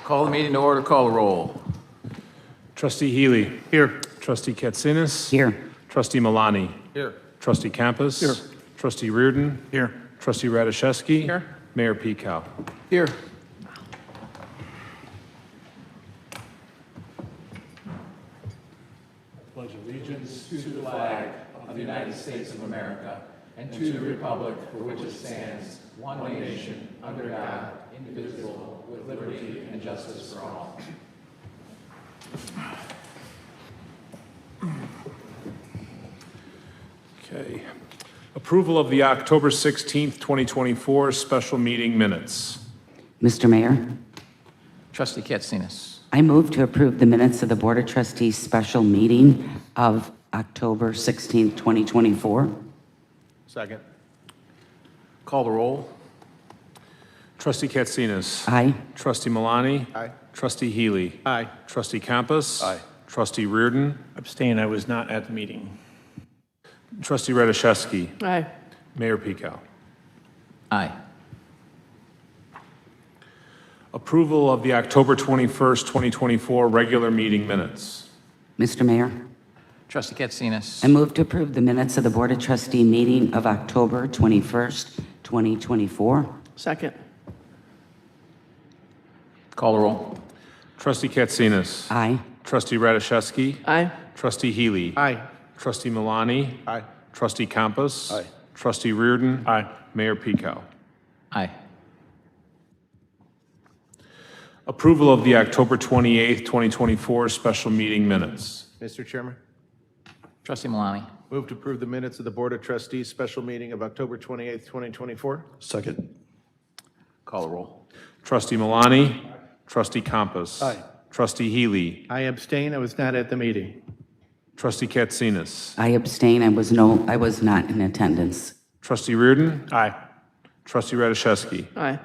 Call the meeting to order, call the roll. Trustee Healy. Here. Trustee Katsinas. Here. Trustee Malani. Here. Trustee Campus. Here. Trustee Reardon. Here. Trustee Radiszewski. Here. Mayor Pekow. Here. Pledge allegiance to the flag of the United States of America and to the republic for which it stands, one nation, under God, indivisible, with liberty and justice for all. Okay. Approval of the October 16th, 2024 special meeting minutes. Mr. Mayor, Trustee Katsinas. I move to approve the minutes of the Board of Trustees special meeting of October 16, 2024. Second. Call the roll. Trustee Katsinas. Aye. Trustee Malani. Aye. Trustee Healy. Aye. Trustee Campus. Aye. Trustee Reardon. Abstain, I was not at the meeting. Trustee Radiszewski. Aye. Mayor Pekow. Aye. Approval of the October 21st, 2024 regular meeting minutes. Mr. Mayor, Trustee Katsinas. I move to approve the minutes of the Board of Trustee meeting of October 21st, 2024. Second. Call the roll. Trustee Katsinas. Aye. Trustee Radiszewski. Aye. Trustee Healy. Aye. Trustee Malani. Aye. Trustee Campus. Aye. Trustee Reardon. Aye. Mayor Pekow. Aye. Approval of the October 28th, 2024 special meeting minutes. Mr. Chairman, Trustee Malani. move to approve the minutes of the Board of Trustees special meeting of October 28th, 2024. Second. Call the roll. Trustee Malani. Trustee Campus. Aye. Trustee Healy. I abstain, I was not at the meeting. Trustee Katsinas. I abstain. I was not in attendance. Trustee Reardon. Aye. Trustee Radiszewski. Aye.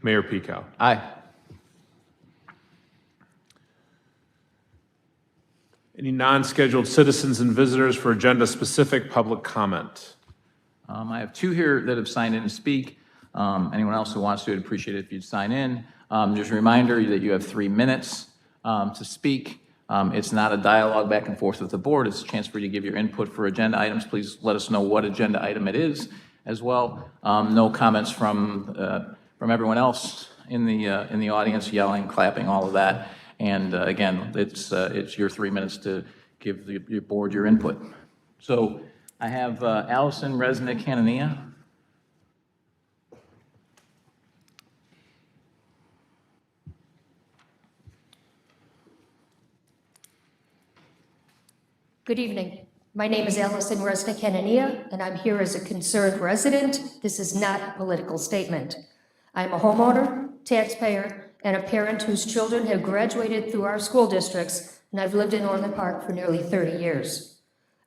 Mayor Pekow. Aye. Any non-scheduled citizens and visitors for agenda-specific public comment? I have two here that have signed in to speak. Anyone else who wants to, I'd appreciate it if you'd sign in. Just a reminder that you have 3 minutes to speak. It's not a dialogue back and forth with the board. It's a chance for you to give your input for agenda items. Please let us know what agenda item it is as well. No comments from everyone else in the audience, yelling, clapping, all of that. And again, it's your 3 minutes to give your board your input. So I have Allison Resnick-Hanania. Good evening. My name is Allison Resnick-Hanania, and I'm here as a concerned resident. This is not a political statement. I'm a homeowner, taxpayer, and a parent whose children have graduated through our school districts, and I've lived in Orland Park for nearly 30 years.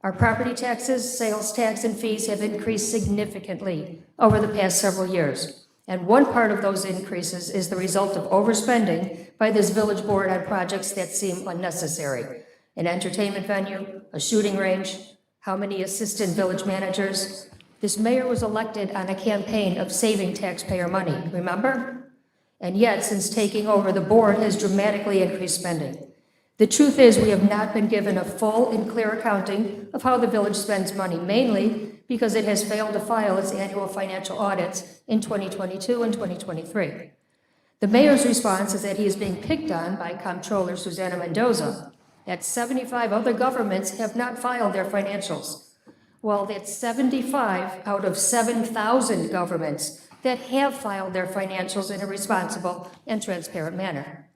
Our property taxes, sales tax, and fees have increased significantly over the past several years. And one part of those increases is the result of overspending by this village board on projects that seem unnecessary. An entertainment venue, a shooting range, how many assistant village managers? This mayor was elected on a campaign of saving taxpayer money, remember? And yet, since taking over, the board has dramatically increased spending. The truth is, we have not been given a full and clear accounting of how the village spends money, mainly because it has failed to file its annual financial audits in 2022 and 2023. The mayor's response is that he is being picked on by Comptroller Susana Mendoza, that 75 other governments have not filed their financials. Well, that's 75 out of 7,000 governments that have filed their financials in a responsible and transparent manner.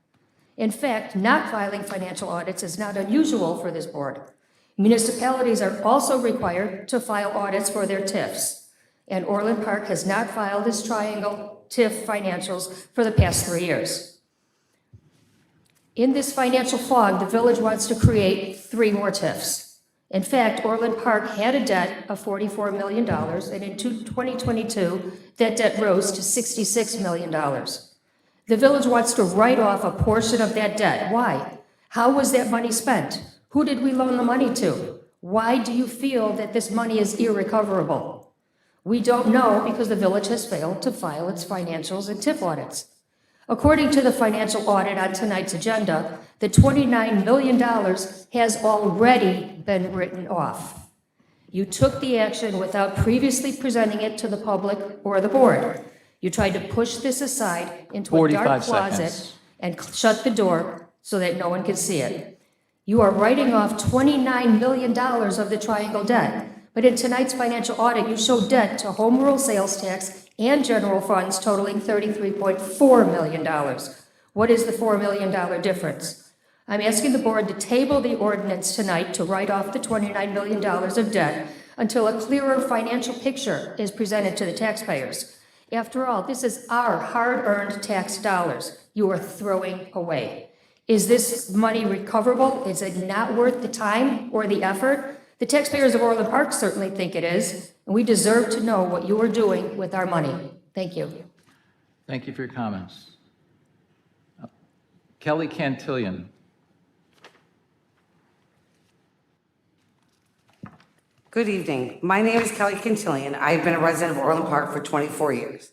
In fact, not filing financial audits is not unusual for this board. Municipalities are also required to file audits for their TIFs, and Orland Park has not filed its triangle TIF financials for the past 3 years. In this financial fog, the village wants to create 3 more TIFs. In fact, Orland Park had a debt of $44 million, and in 2022, that debt rose to $66 million. The village wants to write off a portion of that debt. Why? How was that money spent? Who did we loan the money to? Why do you feel that this money is irrecoverable? We don't know because the village has failed to file its financials and TIF audits. According to the financial audit on tonight's agenda, the $29 million has already been written off. You took the action without previously presenting it to the public or the board. You tried to push this aside into a dark 45 closet seconds. and shut the door so that no one could see it. You are writing off $29 million of the triangle debt, but in tonight's financial audit, you show debt to home rule sales tax and general funds totaling $33.4 million. What is the $4 million difference? I'm asking the board to table the ordinance tonight to write off the $29 million of debt until a clearer financial picture is presented to the taxpayers. After all, this is our hard-earned tax dollars you are throwing away. Is this money recoverable? Is it not worth the time or the effort? The taxpayers of Orland Park certainly think it is, and we deserve to know what you are doing with our money. Thank you. Thank you for your comments. Kelly Cantillion. Good evening. My name is Kelly Cantillion. I've been a resident of Orland Park for 24 years.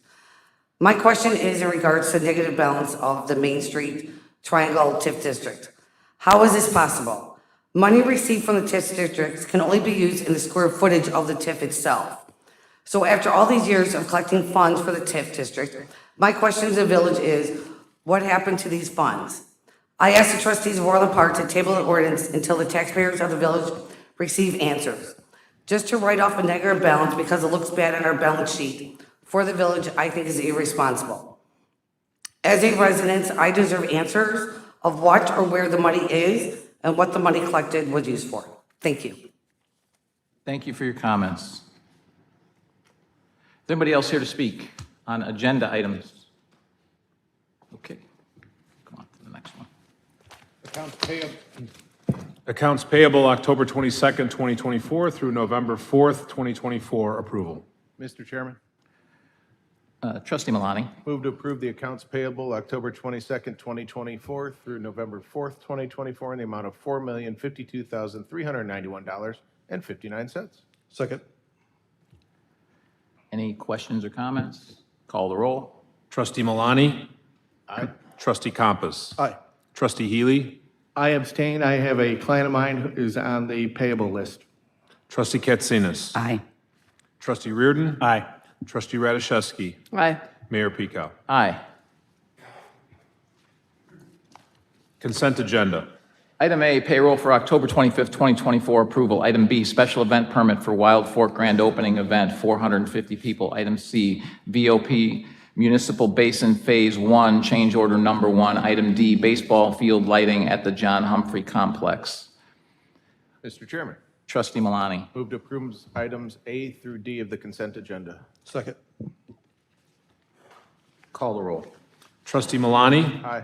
My question is in regards to negative balance of the Main Street Triangle TIF District. How is this possible? Money received from the TIF districts can only be used in the square footage of the TIF itself. So after all these years of collecting funds for the TIF district, my question to the village is, what happened to these funds? I asked the trustees of Orland Park to table an ordinance until the taxpayers of the village receive answers. Just to write off a negative balance because it looks bad on our balance sheet for the village, I think is irresponsible. As a resident, I deserve answers of what or where the money is and what the money collected was used for. Thank you. Thank you for your comments. Is there anybody else here to speak on agenda items? Okay, come on to the next one. Accounts payable October 22nd, 2024 through November 4th, 2024. Approval. Mr. Chairman, Trustee Malani. move to approve the accounts payable October 22nd, 2024 through November 4th, 2024 in the amount of $4,052,391.59. Second. Any questions or comments? Call the roll. Trustee Malani. Aye. Trustee Compass. Aye. Trustee Healy. I abstain. I have a client of mine who is on the payable list. Trustee Katsinas. Aye. Trustee Reardon. Aye. Trustee Radiszewski. Aye. Mayor Pico. Aye. Consent agenda. Item A, payroll for October 25th, 2024 approval. Item B, special event permit for Wild Fork Grand Opening Event, 450 people. Item C, VOP Municipal Basin Phase 1, change order number 1. Item D, baseball field lighting at the John Humphrey Complex. Mr. Chairman, Trustee Malani. move to approve items A through D of the consent agenda. Second. Call the roll. Trustee Malani. Aye.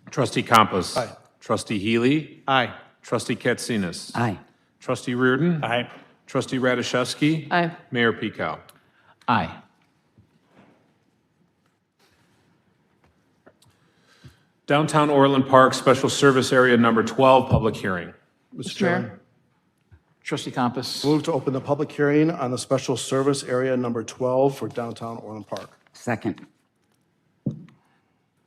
Trustee Compass. Aye. Trustee Healy. Aye. Trustee Katsinas. Aye. Trustee Reardon. Aye. Trustee Radiszewski. Aye. Mayor Pico. Aye. Downtown Orland Park Special Service Area Number 12, public hearing. Mr. Chairman, Trustee Compass. move to open the public hearing on the special service area number 12 for downtown Orland Park. Second.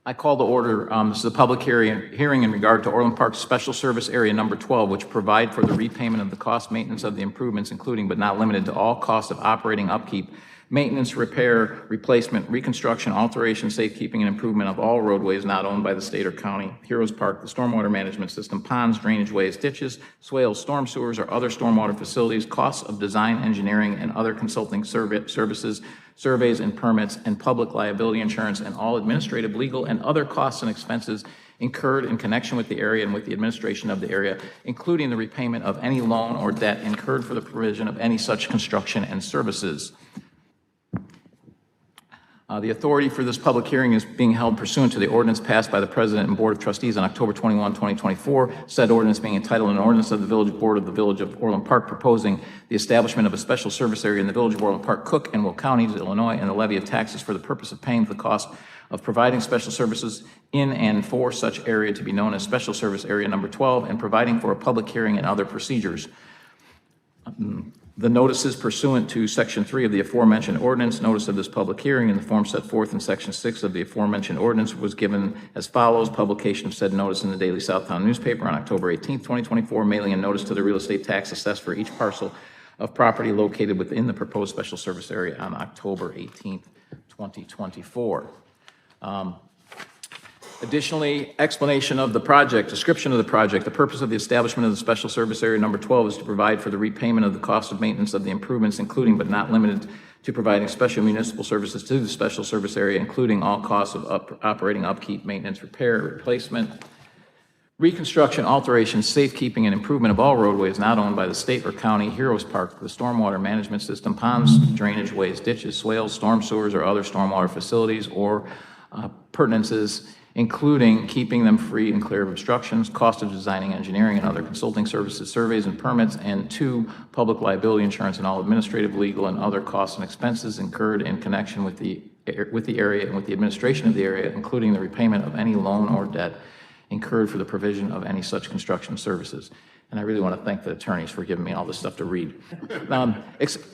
I call to order, this is a public hearing in regard to Orland Park Special Service Area Number 12, which provide for the repayment of the cost maintenance of the improvements, including but not limited to all costs of operating upkeep, maintenance, repair, replacement, reconstruction, alteration, safekeeping, and improvement of all roadways not owned by the state or county, Heroes Park, the stormwater management system, ponds, drainage ways, ditches, swales, storm sewers, or other stormwater facilities, costs of design, engineering, and other consulting services, surveys and permits, and public liability insurance, and all administrative, legal, and other costs and expenses incurred in connection with the area and with the administration of the area, including the repayment of any loan or debt incurred for the provision of any such construction and services. The authority for this public hearing is being held pursuant to the ordinance passed by the President and Board of Trustees on October 21, 2024. Said ordinance being entitled an ordinance of the Village Board of the Village of Orland Park proposing the establishment of a special service area in the Village of Orland Park, Cook and Will Counties, Illinois, and the levy of taxes for the purpose of paying for the cost of providing special services in and for such area to be known as Special Service Area Number 12 and providing for a public hearing and other procedures. The notices pursuant to Section 3 of the aforementioned ordinance, notice of this public hearing in the form set forth in Section 6 of the aforementioned ordinance was given as follows. Publication of said notice in the Daily Southtown newspaper on October 18th, 2024, mailing a notice to the real estate tax assessed for each parcel of property located within the proposed special service area on October 18th, 2024. Additionally, explanation of the project, description of the project. The purpose of the establishment of the Special Service Area Number 12 is to provide for the repayment of the cost of maintenance of the improvements, including but not limited to providing special municipal services to the Special Service Area, including all costs of operating, upkeep, maintenance, repair, replacement, reconstruction, alteration, safekeeping, and improvement of all roadways not owned by the state or county, Heroes Park, the stormwater management system, ponds, drainage ways, ditches, swales, storm sewers, or other stormwater facilities or appurtenances, including keeping them free and clear of obstructions, cost of designing, engineering, and other consulting services, surveys, and permits, and 2, public liability insurance and all administrative, legal, and other costs and expenses incurred in connection with the area and with the administration of the area, including the repayment of any loan or debt incurred for the provision of any such construction services. And I really want to thank the attorneys for giving me all this stuff to read.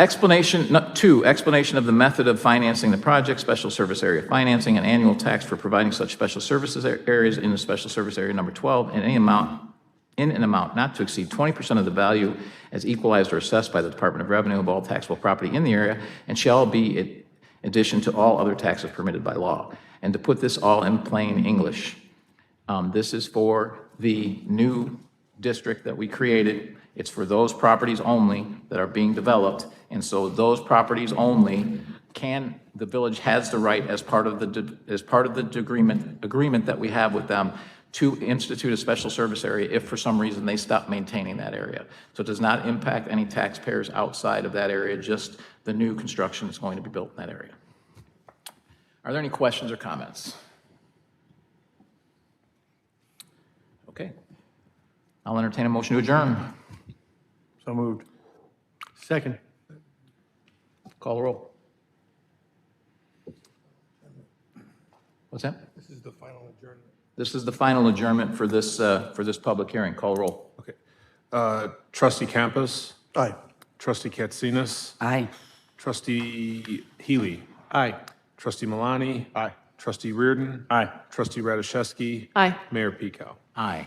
Explanation of the method of financing the project, special service area financing, and annual tax for providing such special services areas in the special service area number 12 in an amount not to exceed 20% of the value as equalized or assessed by the Department of Revenue of all taxable property in the area, and shall be in addition to all other taxes permitted by law. And to put this all in plain English, this is for the new district that we created. It's for those properties only that are being developed, and so those properties only the village has the right as part of the agreement that we have with them to institute a special service area if for some reason they stop maintaining that area. So it does not impact any taxpayers outside of that area, just the new construction that's going to be built in that area. Are there any questions or comments? Okay. I'll entertain a motion to adjourn. So moved. Second. Call the roll. What's that? This is the final adjournment. This is the final adjournment for this public hearing. Call the roll. Okay. Trustee Campus, Aye. Trustee Katsinas, Aye. Trustee Healy, Aye. Trustee Malani. Aye. Trustee Reardon. Aye. Trustee Radiszewski. Aye. Mayor Pico. Aye.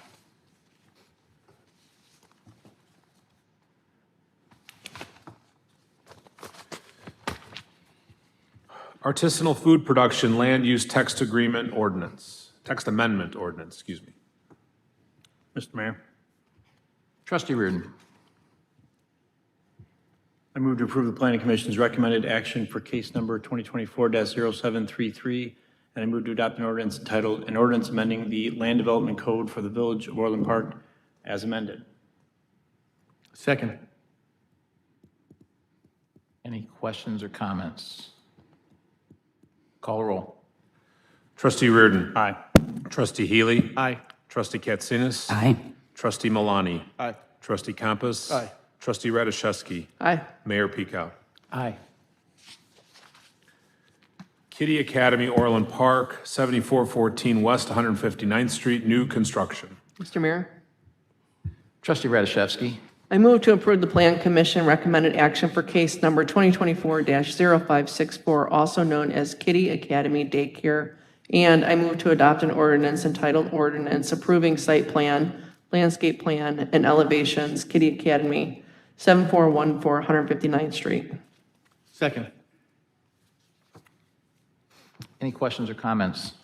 Artisanal food production land use text amendment ordinance, excuse me. Mr. Mayor, Trustee Reardon. I move to approve the Planning Commission's recommended action for case number 2024-0733, and I move to adopt an ordinance entitled, an ordinance amending the land development code for the Village of Orland Park as amended. Second. Any questions or comments? Call the roll. Trustee Reardon. Aye. Trustee Healy. Aye. Trustee Katsinas. Aye. Trustee Malani. Aye. Trustee Campus. Aye. Trustee Radiszewski. Aye. Mayor Pico. Aye. Kiddie Academy, Orland Park, 7414 West 159th Street, new construction. Mr. Mayor, Trustee Radiszewski. I move to approve the Plan Commission recommended action for case number 2024-0564, also known as Kiddie Academy Daycare, and I move to adopt an ordinance entitled Ordinance approving site plan, landscape plan, and elevations, Kiddie Academy, 7414 159th Street. Second. Any questions or comments?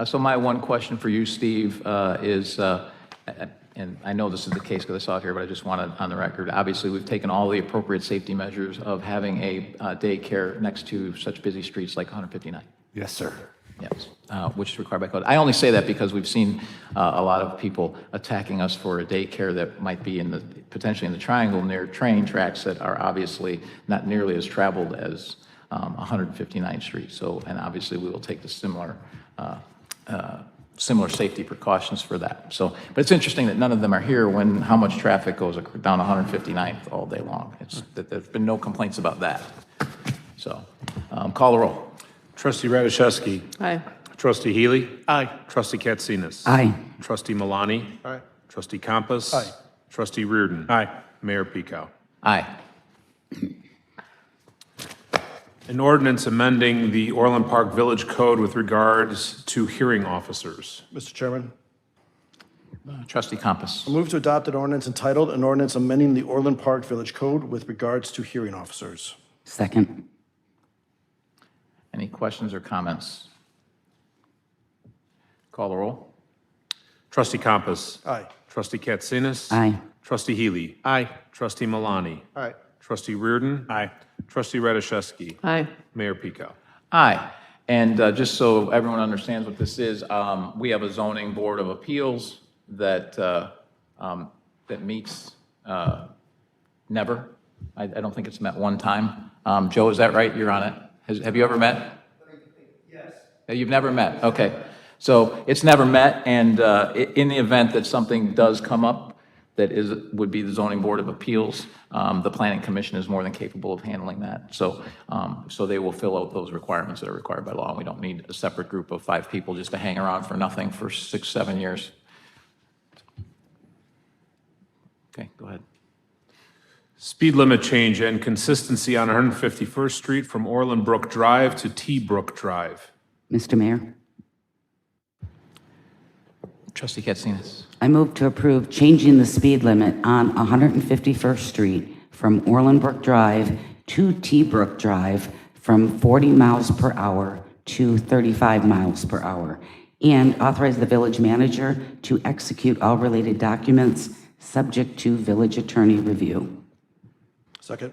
So my one question for you, Steve, is, and I know this is the case because I saw it here, but I just want it on the record. Obviously, we've taken all the appropriate safety measures of having a daycare next to such busy streets like 159. Yes, sir. Yes, which is required by code. I only say that because we've seen a lot of people attacking us for a daycare that might be potentially in the triangle near train tracks that are obviously not nearly as traveled as 159th Street. So, and obviously we will take the similar safety precautions for that. So, but it's interesting that none of them are here when how much traffic goes down 159th all day long. There's been no complaints about that. So, call the roll. Trustee Radiszewski. Aye. Trustee Healy. Aye. Trustee Katsinas. Aye. Trustee Malani. Aye. Trustee Campus. Aye. Trustee Reardon. Aye. Mayor Pico. Aye. An ordinance amending the Orland Park Village Code with regards to hearing officers. Mr. Chairman, Trustee Compass. I move to adopt an ordinance entitled, an ordinance amending the Orland Park Village Code with regards to hearing officers. Second. Any questions or comments? Call the roll. Trustee Compass. Aye. Trustee Katsinas. Aye. Trustee Healy. Aye. Trustee Malani. Aye. Trustee Reardon. Aye. Trustee Radiszewski. Aye. Mayor Pico. Aye. And just so everyone understands what this is, we have a zoning board of appeals that, that meets never. I don't think it's met one time. Joe, is that right? You're on it. Have you ever met? Yes. You've never met? Okay. So it's never met, and in the event that something does come up that would be the zoning board of appeals, the planning commission is more than capable of handling that. So, so they will fill out those requirements that are required by law. We don't need a separate group of 5 people just to hang around for nothing for 6, 7 years. Okay, go ahead. Speed limit change and consistency on 151st Street from Orland Brook Drive to T Brook Drive. Mr. Mayor, Trustee Katsinas. I move to approve changing the speed limit on 151st Street from Orland Brook Drive to T Brook Drive from 40 miles per hour to 35 miles per hour, and authorize the village manager to execute all related documents subject to village attorney review. Second.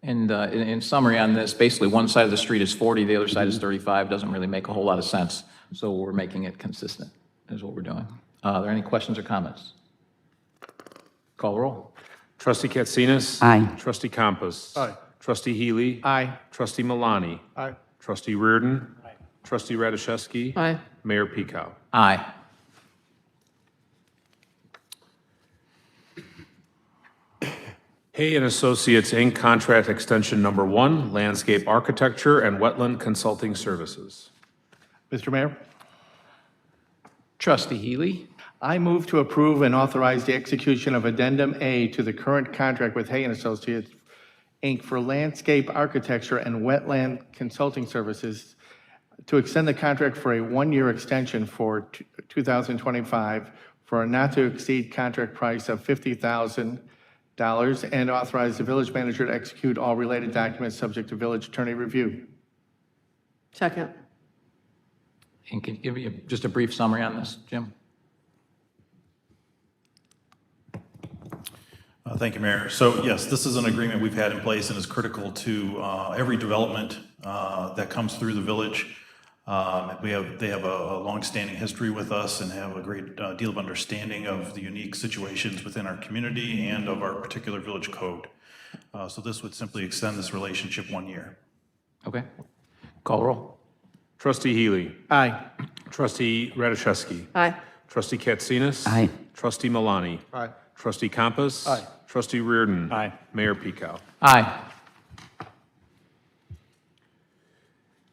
And in summary on this, basically one side of the street is 40, the other side is 35. Doesn't really make a whole lot of sense. So we're making it consistent is what we're doing. Are there any questions or comments? Call the roll. Trustee Katsinas. Aye. Trustee Compass. Aye. Trustee Healy. Aye. Trustee Malani. Aye. Trustee Reardon. Aye. Trustee Radiszewski. Aye. Mayor Pico. Aye. Hay and Associates, Inc., Contract Extension Number 1, Landscape Architecture and Wetland Consulting Services. Mr. Mayor, Trustee Healy. I move to approve and authorize the execution of Addendum A to the current contract with Hay and Associates, Inc. for landscape architecture and wetland consulting services to extend the contract for a 1-year extension for 2025 for a not-to-exceed contract price of $50,000 and authorize the village manager to execute all related documents subject to village attorney review. Second. And can you give me just a brief summary on this, Jim? Thank you, Mayor. So yes, this is an agreement we've had in place and is critical to every development that comes through the village. They have a long-standing history with us and have a great deal of understanding of the unique situations within our community and of our particular village code. So this would simply extend this relationship 1 year. Okay. Call the roll. Trustee Healy. Aye. Trustee Radiszewski. Aye. Trustee Katsinas. Aye. Trustee Malani. Aye. Trustee Compass. Aye. Trustee Reardon. Aye. Mayor Pico. Aye.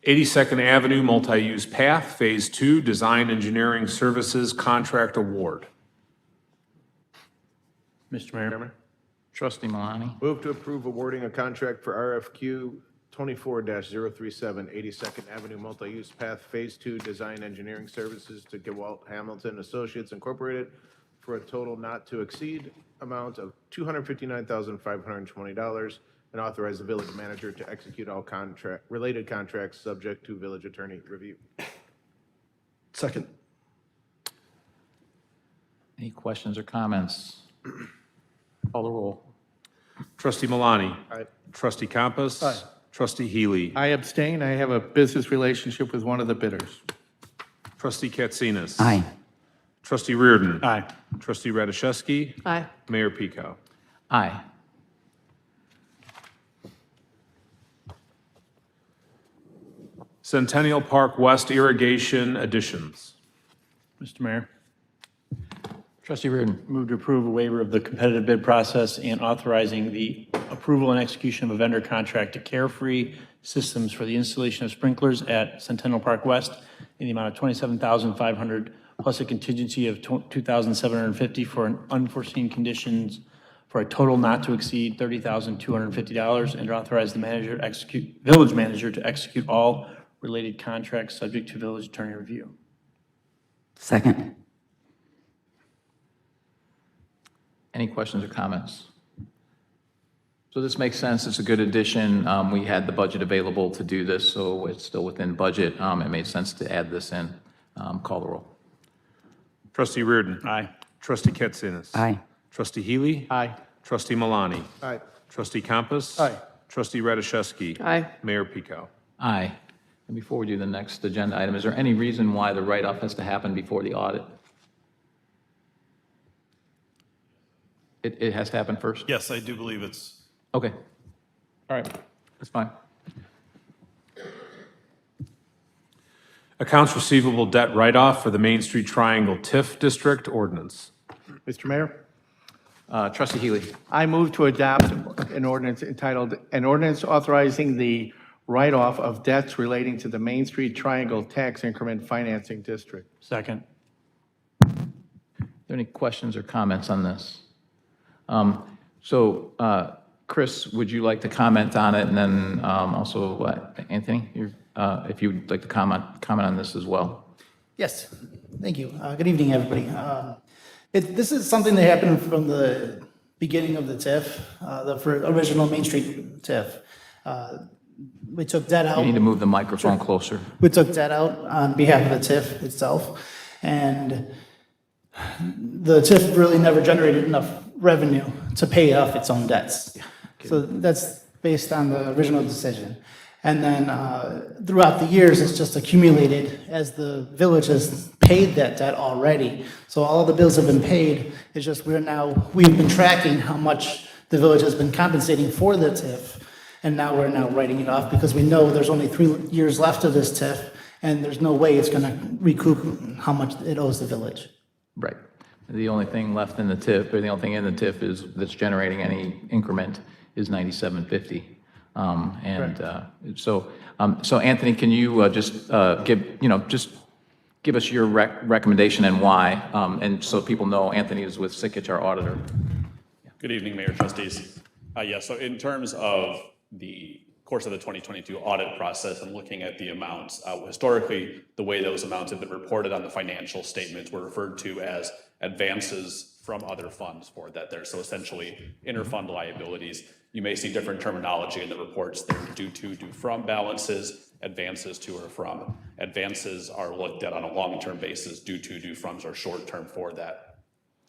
82nd Avenue Multi-Use Path, Phase 2, Design Engineering Services Contract Award. Mr. Mayor. Trustee Malani. Move to approve awarding a contract for RFQ 24-037, 82nd Avenue Multi-Use Path, Phase 2, Design Engineering Services to Gewalt Hamilton Associates Incorporated for a total not to exceed amount of $259,520 and authorize the village manager to execute all related contracts subject to village attorney review. Second. Any questions or comments? Call the roll. Trustee Malani. Aye. Trustee Compass. Aye. Trustee Healy. I abstain. I have a business relationship with one of the bidders. Trustee Katsinas. Aye. Trustee Reardon. Aye. Trustee Radiszewski. Aye. Mayor Pico. Aye. Centennial Park West Irrigation additions. Mr. Mayor. Trustee Reardon. Move to approve a waiver of the competitive bid process and authorizing the approval and execution of a vendor contract to Carefree Systems for the installation of sprinklers at Centennial Park West in the amount of $27,500 plus a contingency of $2,750 for an unforeseen conditions for a total not to exceed $30,250, and to authorize the village manager to execute all related contracts subject to village attorney review. Second. Any questions or comments? So this makes sense. It's a good addition. We had the budget available to do this, so it's still within budget. It made sense to add this in. Call the roll. Trustee Reardon. Aye. Trustee Katsinas. Aye. Trustee Healy. Aye. Trustee Malani. Aye. Trustee Compass. Aye. Trustee Radiszewski. Aye. Mayor Pico. Aye. And before we do the next agenda item, is there any reason why the write-off has to happen before the audit? It has to happen first? Yes, I do believe it's, Okay. All right, that's fine. Accounts receivable debt write-off for the Main Street Triangle TIF District Ordinance. Mr. Mayor, Trustee Healy. I move to adopt an ordinance entitled, an ordinance authorizing the write-off of debts relating to the Main Street Triangle Tax Increment Financing District. Second. Are there any questions or comments on this? Chris, would you like to comment on it? And then also, Anthony, if you'd like to comment on this as well. Yes, thank you. Good evening, everybody. This is something that happened from the beginning of the TIF, the original Main Street TIF. We took debt out. You need to move the microphone closer. We took debt out on behalf of the TIF itself, and the TIF really never generated enough revenue to pay off its own debts. So that's based on the original decision. And then throughout the years, it's just accumulated as the village has paid that debt already. So all the bills have been paid. It's just we've been tracking how much the village has been compensating for the TIF. And now we're writing it off because we know there's only 3 years left of this TIF, and there's no way it's going to recoup how much it owes the village. Right. The only thing left in the TIF, or the only thing in the TIF is that's generating any increment is 9750. So Anthony, can you just give us your recommendation and why, and so people know Anthony is with Sikich, our auditor. Good evening, Mayor, Trustees. So in terms of the course of the 2022 audit process and looking at the amounts, historically, the way those amounts have been reported on the financial statements were referred to as advances from other funds for that there. So essentially, interfund liabilities. You may see different terminology in the reports. They're due to, due from balances, advances to or from. Advances are looked at on a long-term basis. Due to, due froms are short-term for that.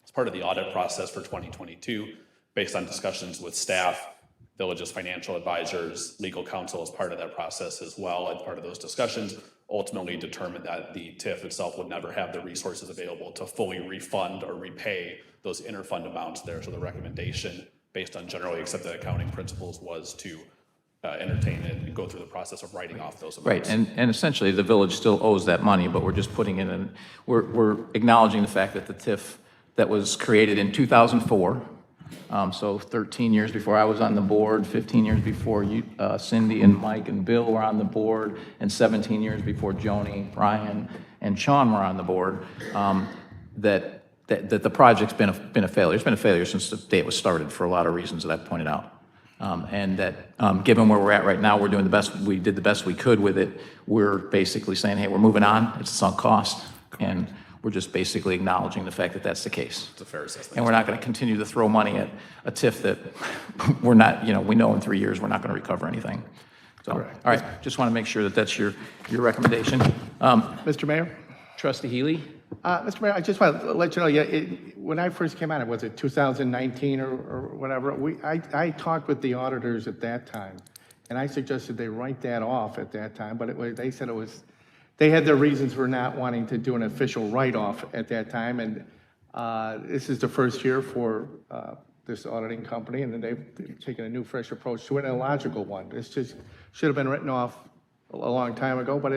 As part of the audit process for 2022, based on discussions with staff, village's financial advisors, legal counsel as part of that process as well, and part of those discussions ultimately determined that the TIF itself would never have the resources available to fully refund or repay those interfund amounts there. So the recommendation, based on generally accepted accounting principles, was to entertain it and go through the process of writing off those amounts. Right, and essentially the village still owes that money, but we're just putting it in, we're acknowledging the fact that the TIF that was created in 2004, so 13 years before I was on the board, 15 years before you, Cindy and Mike and Bill were on the board, and 17 years before Joni, Brian, and Sean were on the board, that the project's been a failure. It's been a failure since the day it was started for a lot of reasons that I've pointed out. And that given where we're at right now, we're doing the best, we did the best we could with it. We're basically saying, hey, we're moving on, it's a sunk cost, and we're just basically acknowledging the fact that that's the case. It's a fair assessment. And we're not going to continue to throw money at a TIF that we're not, we know in 3 years we're not going to recover anything. So, all right, just want to make sure that that's your recommendation. Mr. Mayor? Trustee Healy? Mr. Mayor, I just want to let you know, when I first came on, it was it 2019 or whatever, I talked with the auditors at that time, and I suggested they write that off at that time, but they said it was, they had their reasons for not wanting to do an official write-off at that time, and this is the first year for this auditing company, and then they've taken a new, fresh approach to it, and a logical one. This just should have been written off a long time ago, but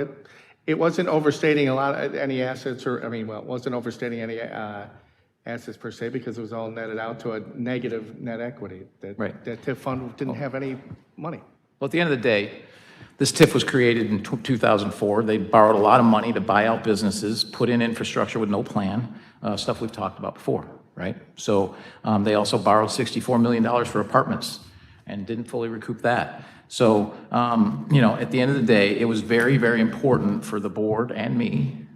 it wasn't overstating any assets, or, it wasn't overstating any assets per se, because it was all netted out to a negative net equity. Right. That TIF fund didn't have any money. Well, at the end of the day, this TIF was created in 2004. They borrowed a lot of money to buy out businesses, put in infrastructure with no plan, stuff we've talked about before. right? So they also borrowed $64 million for apartments and didn't fully recoup that. So, you know, at the end of the day, it was very, very important for the board and me,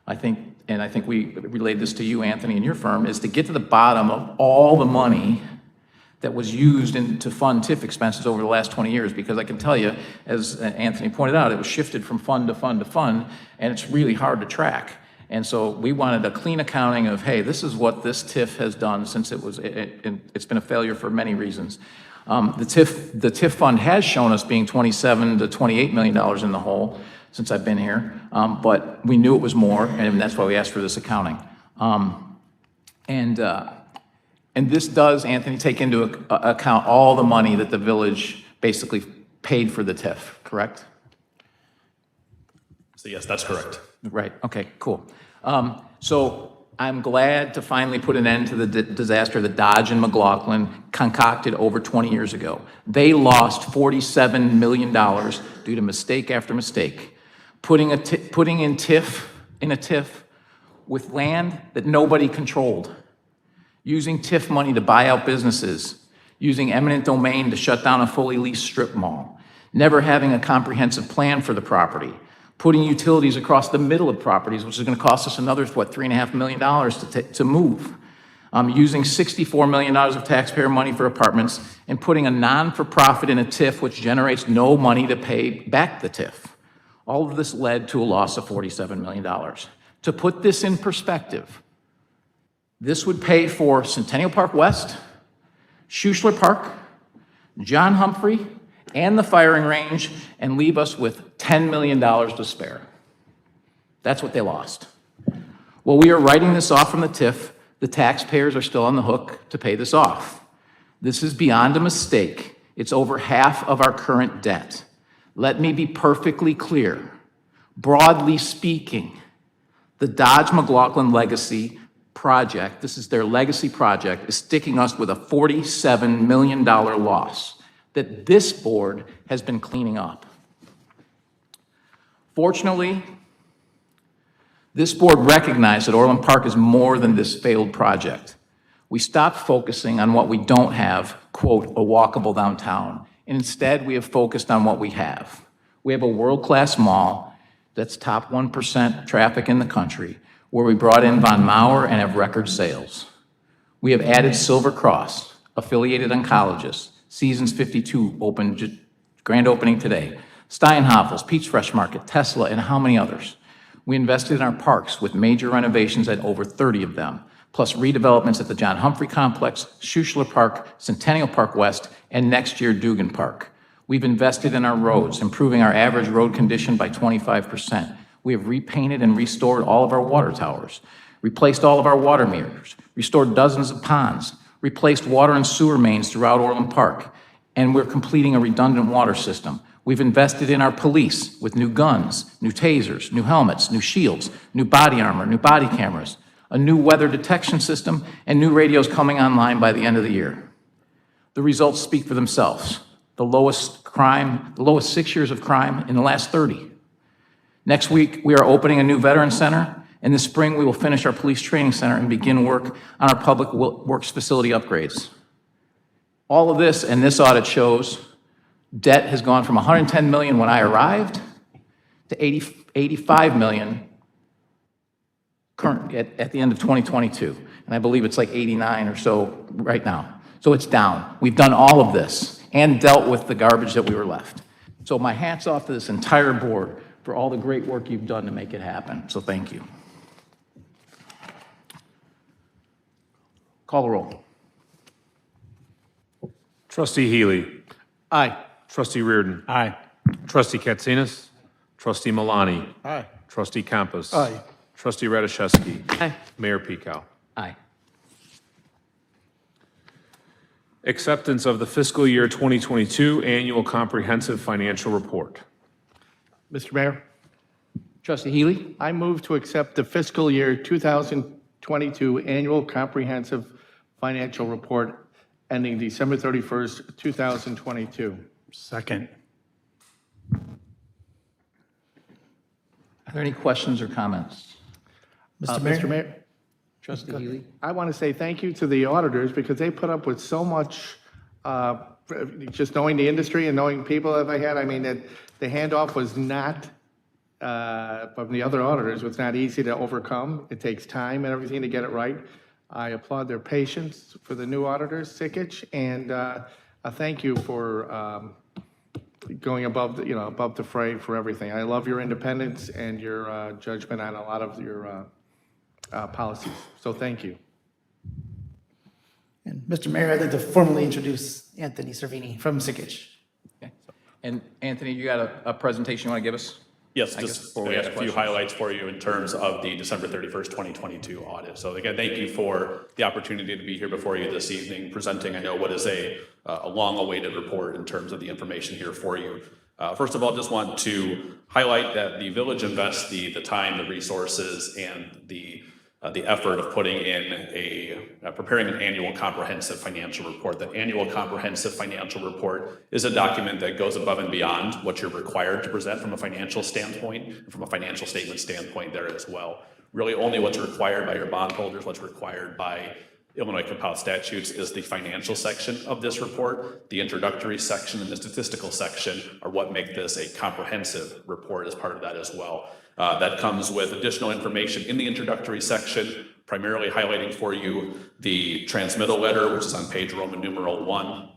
I think, and I think we relayed this to you, Anthony, and your firm, is to get to the bottom of all the money that was used to fund TIF expenses over the last 20 years, because I can tell you, as Anthony pointed out, it was shifted from fund to fund to fund, and it's really hard to track. And so we wanted a clean accounting of, hey, this is what this TIF has done since it's been a failure for many reasons. The TIF fund has shown us being $27 to $28 million in the hole since I've been here, but we knew it was more, and that's why we asked for this accounting. And this does, Anthony, take into account all the money that the village basically paid for the TIF, correct? So yes, that's correct. Right, okay, cool. So I'm glad to finally put an end to the disaster that Dodge and McLaughlin concocted over 20 years ago. They lost $47 million due to mistake after mistake, putting in a TIF with land that nobody controlled, using TIF money to buy out businesses, using eminent domain to shut down a fully leased strip mall, never having a comprehensive plan for the property, putting utilities across the middle of properties, which is going to cost us another, what, $3.5 million to move, using $64 million of taxpayer money for apartments, and putting a non-for-profit in a TIF which generates no money to pay back the TIF. All of this led to a loss of $47 million. To put this in perspective, this would pay for Centennial Park West, Schuschler Park, John Humphrey, and the firing range, and leave us with $10 million to spare. That's what they lost. While we are writing this off from the TIF, the taxpayers are still on the hook to pay this off. This is beyond a mistake. It's over half of our current debt. Let me be perfectly clear. Broadly speaking, the Dodge McLaughlin legacy project, this is their legacy project, is sticking us with a $47 million loss that this board has been cleaning up. Fortunately, this board recognized that Orland Park is more than this failed project. We stopped focusing on what we don't have, quote, a walkable downtown, and instead we have focused on what we have. We have a world-class mall that's top 1% traffic in the country, where we brought in Von Mauer and have record sales. We have added Silver Cross, affiliated oncologists, Seasons 52 opened, grand opening today, Steinhoffel's, Peach Fresh Market, Tesla, and how many others. We invested in our parks with major renovations at over 30 of them, plus redevelopments at the John Humphrey Complex, Schuschler Park, Centennial Park West, and next year Dugan Park. We've invested in our roads, improving our average road condition by 25%. We have repainted and restored all of our water towers, replaced all of our water meters, restored dozens of ponds, replaced water and sewer mains throughout Orland Park, and we're completing a redundant water system. We've invested in our police with new guns, new tasers, new helmets, new shields, new body armor, new body cameras, a new weather detection system, and new radios coming online by the end of the year. The results speak for themselves. The lowest 6 years of crime in the last 30. Next week, we are opening a new veteran center. In the spring, we will finish our police training center and begin work on our public works facility upgrades. All of this, and this audit shows, debt has gone from $110 million when I arrived to 85 million at the end of 2022. And I believe it's like 89 or so right now. So it's down. We've done all of this and dealt with the garbage that we were left. So my hat's off to this entire board for all the great work you've done to make it happen. So thank you. Call the roll. Trustee Healy. Aye. Trustee Reardon. Aye. Trustee Katsinas. Trustee Malani. Aye. Trustee Campus. Aye. Trustee Radiszewski. Aye. Mayor Picow. Aye. Acceptance of the fiscal year 2022 annual comprehensive financial report. Mr. Mayor, Trustee Healy? I move to accept the fiscal year 2022 annual comprehensive financial report ending December 31st, 2022. Second. Are there any questions or comments? Mr. Mayor? Trustee Healy? I want to say thank you to the auditors because they put up with so much, just knowing the industry and knowing people that I had. I mean, that the handoff was not, from the other auditors, was not easy to overcome. It takes time and everything to get it right. I applaud their patience for the new auditors, Sikich, and a thank you for going above the fray for everything. I love your independence and your judgment on a lot of your policies. So thank you. And Mr. Mayor, I'd like to formally introduce Anthony Cervini from Sikich. Okay. And Anthony, you got a presentation you want to give us? Yes, I guess just before we ask a few questions. highlights for you in terms of the December 31st, 2022 audit. So again, thank you for the opportunity to be here before you this evening, presenting, I know, what is a long-awaited report in terms of the information here for you. First of all, just want to highlight that the village invests the time, the resources, and the effort of putting in preparing an annual comprehensive financial report. The annual comprehensive financial report is a document that goes above and beyond what you're required to present from a financial standpoint, and from a financial statement standpoint there as well. Really only what's required by your bondholders, what's required by Illinois compiled statutes is the financial section of this report. The introductory section and the statistical section are what make this a comprehensive report as part of that as well. That comes with additional information in the introductory section, primarily highlighting for you the transmittal letter, which is on page Roman numeral 1.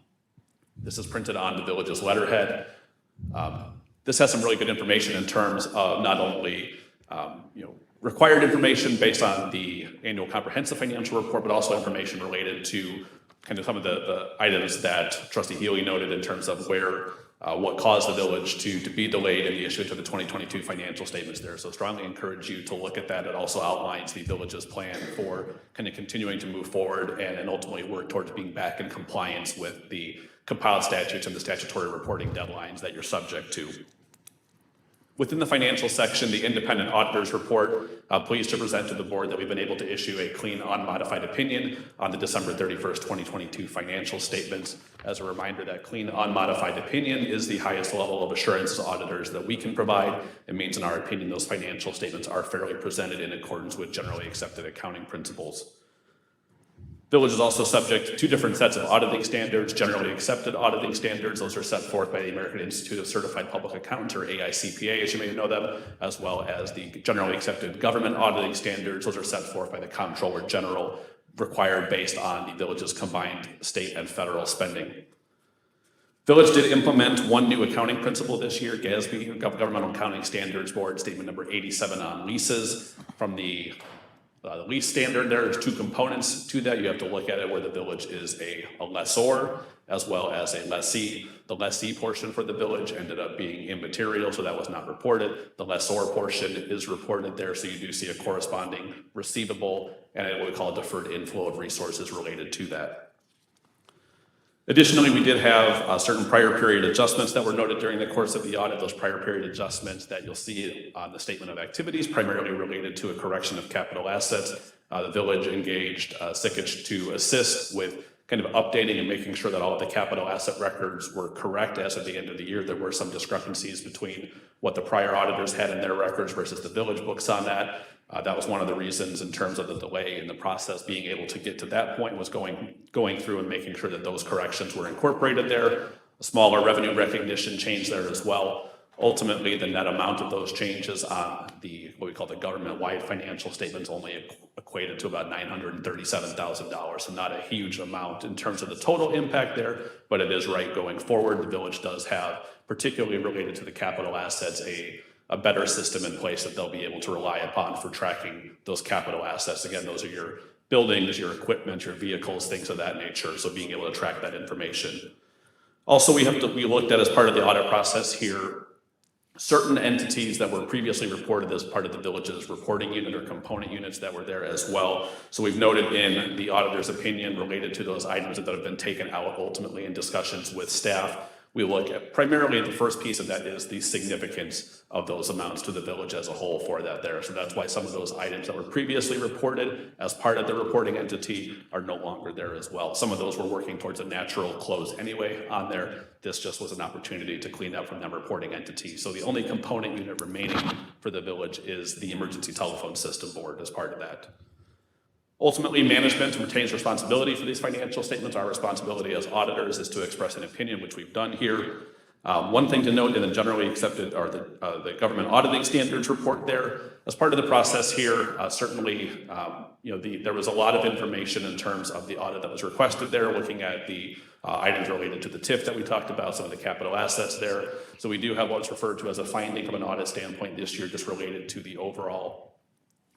This is printed on the village's letterhead. This has some really good information in terms of not only required information based on the annual comprehensive financial report, but also information related to kind of some of the items that Trustee Healy noted in terms of what caused the village to be delayed in the issuance of the 2022 financial statements there. So strongly encourage you to look at that. It also outlines the village's plan for kind of continuing to move forward and ultimately work towards being back in compliance with the compiled statutes and the statutory reporting deadlines that you're subject to. Within the financial section, the independent auditor's report, pleased to present to the board that we've been able to issue a clean, unmodified opinion on the December 31st, 2022 financial statements. As a reminder, that clean, unmodified opinion is the highest level of assurance to auditors that we can provide. It means, in our opinion, those financial statements are fairly presented in accordance with generally accepted accounting principles. Village is also subject to two different sets of auditing standards, generally accepted auditing standards. Those are set forth by the American Institute of Certified Public Accountants, or AICPA, as you may know them, as well as the generally accepted government auditing standards. Those are set forth by the Comptroller General, required based on the village's combined state and federal spending. Village did implement one new accounting principle this year, GASB, Governmental Accounting Standards Board, statement number 87 on leases. From the lease standard, there's two components to that. You have to look at it where the village is a lessor as well as a lessee. The lessee portion for the village ended up being immaterial, so that was not reported. The lessor portion is reported there, so you do see a corresponding receivable and what we call a deferred inflow of resources related to that. Additionally, we did have certain prior period adjustments that were noted during the course of the audit. Those prior period adjustments that you'll see on the statement of activities, primarily related to a correction of capital assets. The village engaged Sikich to assist with kind of updating and making sure that all of the capital asset records were correct as of the end of the year. There were some discrepancies between what the prior auditors had in their records versus the village books on that. That was one of the reasons in terms of the delay in the process. Being able to get to that point was going through and making sure that those corrections were incorporated there. A smaller revenue recognition change there as well. Ultimately, the net amount of those changes on what we call the government-wide financial statements only equated to about $937,000. So not a huge amount in terms of the total impact there, but it is right going forward. The village does have, particularly related to the capital assets, a better system in place that they'll be able to rely upon for tracking those capital assets. Again, those are your buildings, your equipment, your vehicles, things of that nature. So being able to track that information. Also, we looked at, as part of the audit process here, certain entities that were previously reported as part of the village's reporting unit or component units that were there as well. So we've noted in the auditor's opinion related to those items that have been taken out ultimately in discussions with staff. We look at primarily the first piece of that is the significance of those amounts to the village as a whole for that there. So that's why some of those items that were previously reported as part of the reporting entity are no longer there as well. Some of those were working towards a natural close anyway on there. This just was an opportunity to clean up from that reporting entity. So the only component unit remaining for the village is the emergency telephone system board as part of that. Ultimately, management retains responsibility for these financial statements. Our responsibility as auditors is to express an opinion, which we've done here. One thing to note in the generally accepted, or the government auditing standards report there, as part of the process here, certainly, there was a lot of information in terms of the audit that was requested there, looking at the items related to the TIF that we talked about, some of the capital assets there. So we do have what's referred to as a finding from an audit standpoint this year, just related to the overall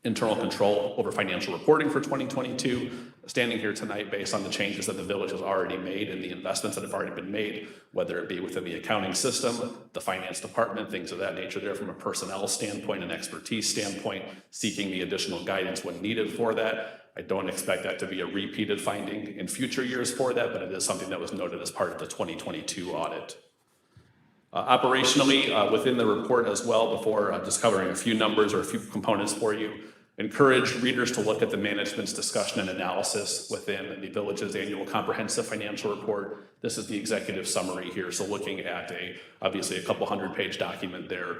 internal control over financial reporting for 2022. Standing here tonight based on the changes that the village has already made and the investments that have already been made, whether it be within the accounting system, the finance department, things of that nature there from a personnel standpoint and expertise standpoint, seeking the additional guidance when needed for that. I don't expect that to be a repeated finding in future years for that, but it is something that was noted as part of the 2022 audit. Operationally, within the report as well, before just covering a few numbers or a few components for you, encourage readers to look at the management's discussion and analysis within the village's annual comprehensive financial report. This is the executive summary here. So looking at obviously a couple 100-page document there,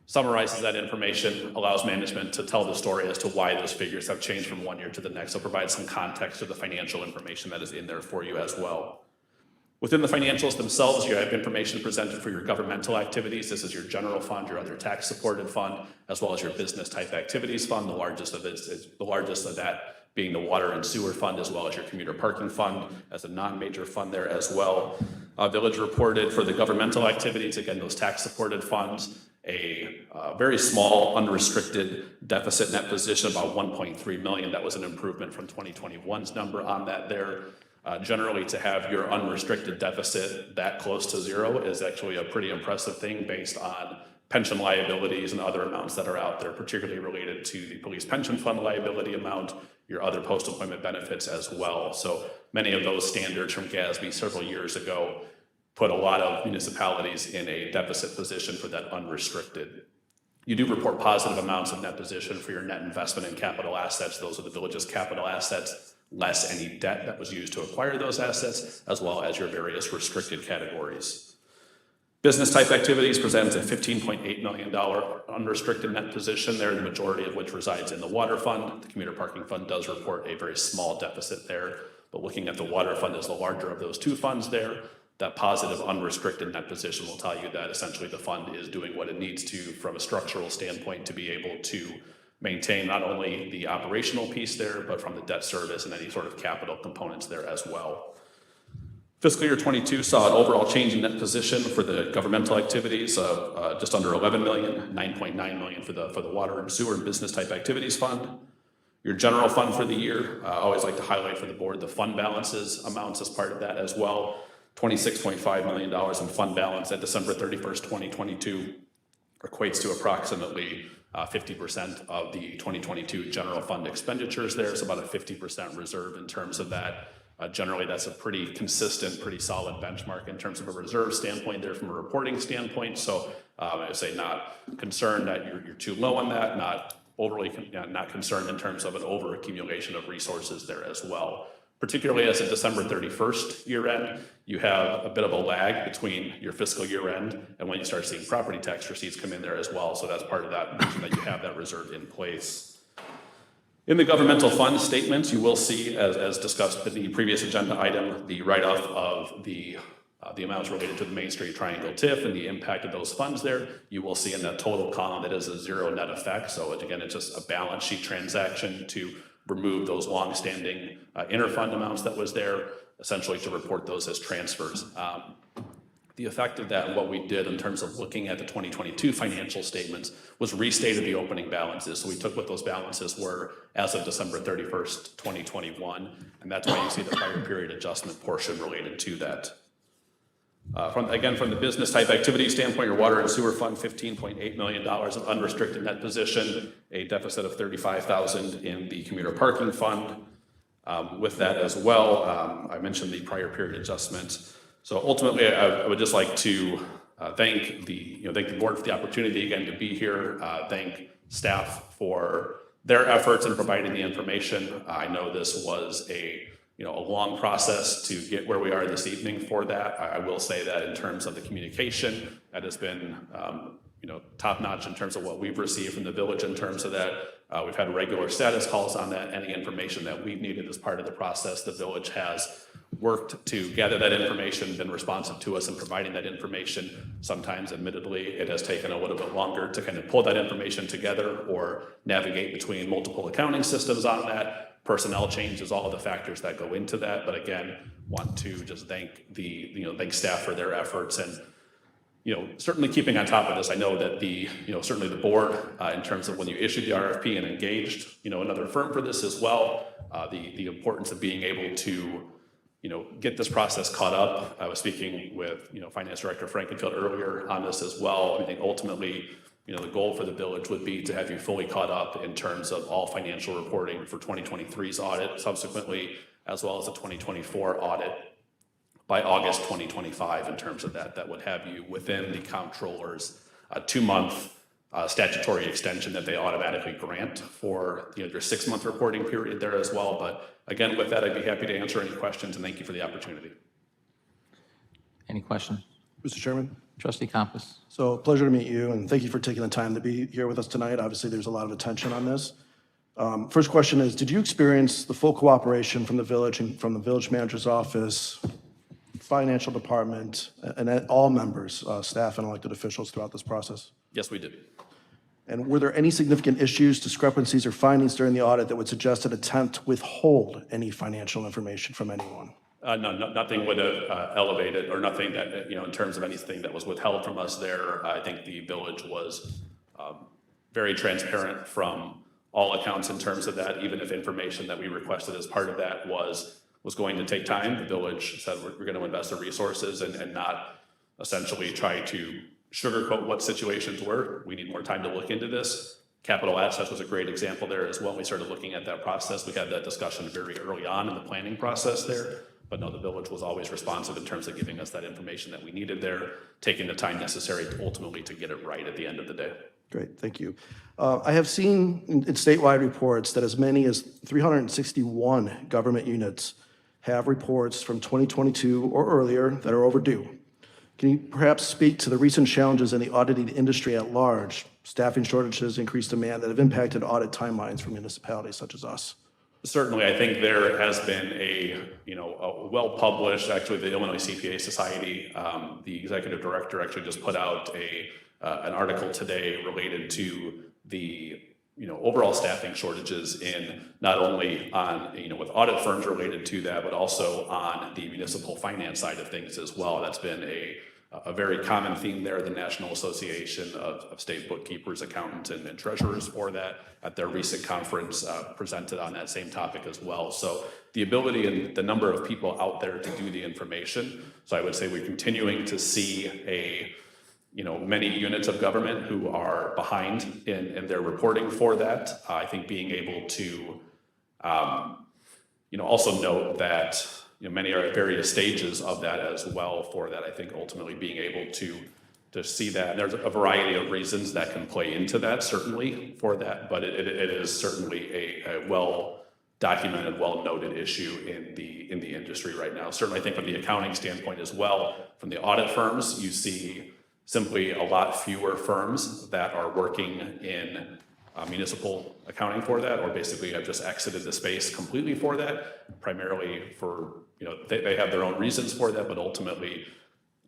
summarizes that information, allows management to tell the story as to why those figures have changed from one year to the next. So provide some context to the financial information that is in there for you as well. Within the financials themselves, you have information presented for your governmental activities. This is your general fund, your other tax-supported fund, as well as your business-type activities fund. The largest of that being the water and sewer fund, as well as your commuter parking fund as a non-major fund there as well. Village reported for the governmental activities, again, those tax-supported funds, a very small unrestricted deficit net position, about 1.3 million. That was an improvement from 2021's number on that there. Generally, to have your unrestricted deficit that close to zero is actually a pretty impressive thing based on pension liabilities and other amounts that are out there, particularly related to the police pension fund liability amount, your other post-employment benefits as well. So many of those standards from GASB several years ago put a lot of municipalities in a deficit position for that unrestricted. You do report positive amounts of net position for your net investment in capital assets. Those are the village's capital assets, less any debt that was used to acquire those assets, as well as your various restricted categories. Business type activities presents a $15.8 million unrestricted net position there, the majority of which resides in the water fund. The commuter parking fund does report a very small deficit there, but looking at the water fund as the larger of those two funds there, that positive unrestricted net position will tell you that essentially the fund is doing what it needs to from a structural standpoint to be able to maintain not only the operational piece there, but from the debt service and any sort of capital components there as well. Fiscal year 22 saw an overall change in net position for the governmental activities of just under 11 million, 9.9 million for the water and sewer and business type activities fund. Your general fund for the year, I always like to highlight for the board the fund balances amounts as part of that as well. $26.5 million in fund balance at December 31st, 2022 equates to approximately 50% of the 2022 general fund expenditures there. So about a 50% reserve in terms of that. Generally, that's a pretty consistent, pretty solid benchmark in terms of a reserve standpoint there from a reporting standpoint. So I would say not concerned that you're too low on that, not concerned in terms of an over accumulation of resources there as well. Particularly as of December 31st year end, you have a bit of a lag between your fiscal year end and when you start seeing property tax receipts come in there as well. So that's part of that reason that you have that reserve in place. In the governmental fund statements, you will see, as discussed in the previous agenda item, the write-off of the amounts related to the Main Street Triangle TIF and the impact of those funds there. You will see in that total column that is a zero net effect. So again, it's just a balance sheet transaction to remove those long-standing interfund amounts that was there, essentially to report those as transfers. The effect of that and what we did in terms of looking at the 2022 financial statements was restated the opening balances. So we took what those balances were as of December 31st, 2021, and that's why you see the prior period adjustment portion related to that. From the business type activity standpoint, your water and sewer fund, $15.8 million of unrestricted net position, a deficit of $35,000 in the commuter parking fund. With that as well, I mentioned the prior period adjustments. So ultimately, I would just like to thank the board for the opportunity again to be here. Thank staff for their efforts in providing the information. I know this was a long process to get where we are this evening for that. I will say that in terms of the communication, that has been top-notch in terms of what we've received from the village in terms of that. We've had regular status calls on that. Any information that we've needed as part of the process, the village has worked to gather that information, been responsive to us in providing that information. Sometimes, admittedly, it has taken a little bit longer to kind of pull that information together or navigate between multiple accounting systems on that. Personnel changes, all of the factors that go into that. But again, want to just thank thank staff for their efforts and certainly keeping on top of this. I know that certainly the board, in terms of when you issued the RFP and engaged, another firm for this as well, the importance of being able to, get this process caught up. I was speaking with, Finance Director Frankenfield earlier on this as well. I think ultimately, the goal for the village would be to have you fully caught up in terms of all financial reporting for 2023's audit subsequently, as well as the 2024 audit by August 2025 in terms of that. That would have you within the comptroller's 2-month statutory extension that they automatically grant for your 6-month reporting period there as well. But again, with that, I'd be happy to answer any questions, and thank you for the opportunity. Any questions? Mr. Chairman? Trustee Compass. So pleasure to meet you, and thank you for taking the time to be here with us tonight. Obviously, there's a lot of attention on this. First question is, did you experience the full cooperation from the village and from the village manager's office, financial department, and all members, staff and elected officials throughout this process? Yes, we did. And were there any significant issues, discrepancies, or findings during the audit that would suggest an attempt to withhold any financial information from anyone? No, nothing would have elevated, or nothing that, in terms of anything that was withheld from us there. I think the village was very transparent from all accounts in terms of that, even if information that we requested as part of that was going to take time. The village said we're going to invest the resources and not essentially try to sugarcoat what situations were. We need more time to look into this. Capital assets was a great example there as well. We started looking at that process. We had that discussion very early on in the planning process there. But no, the village was always responsive in terms of giving us that information that we needed there, taking the time necessary to ultimately to get it right at the end of the day. Great, thank you. I have seen in statewide reports that as many as 361 government units have reports from 2022 or earlier that are overdue. Can you perhaps speak to the recent challenges in the auditing industry at large, staffing shortages, increased demand that have impacted audit timelines for municipalities such as us? Certainly, I think there has been a well-published, actually the Illinois CPA Society, the executive director actually just put out an article today related to the overall staffing shortages in not only on, with audit firms related to that, but also on the municipal finance side of things as well. That's been a very common theme there. The National Association of State Bookkeepers, Accountants, and Treasurers for that at their recent conference presented on that same topic as well. So the ability and the number of people out there to do the information. So I would say we're continuing to see many units of government who are behind in their reporting for that. I think being able to, also note that many are at various stages of that as well for that. I think ultimately being able to see that, and there's a variety of reasons that can play into that, certainly for that, but it is certainly a well-documented, well-noted issue in the industry right now. Certainly, I think from the accounting standpoint as well, from the audit firms, you see simply a lot fewer firms that are working in municipal accounting for that, or basically have just exited the space completely for that, primarily for, they have their own reasons for that, but ultimately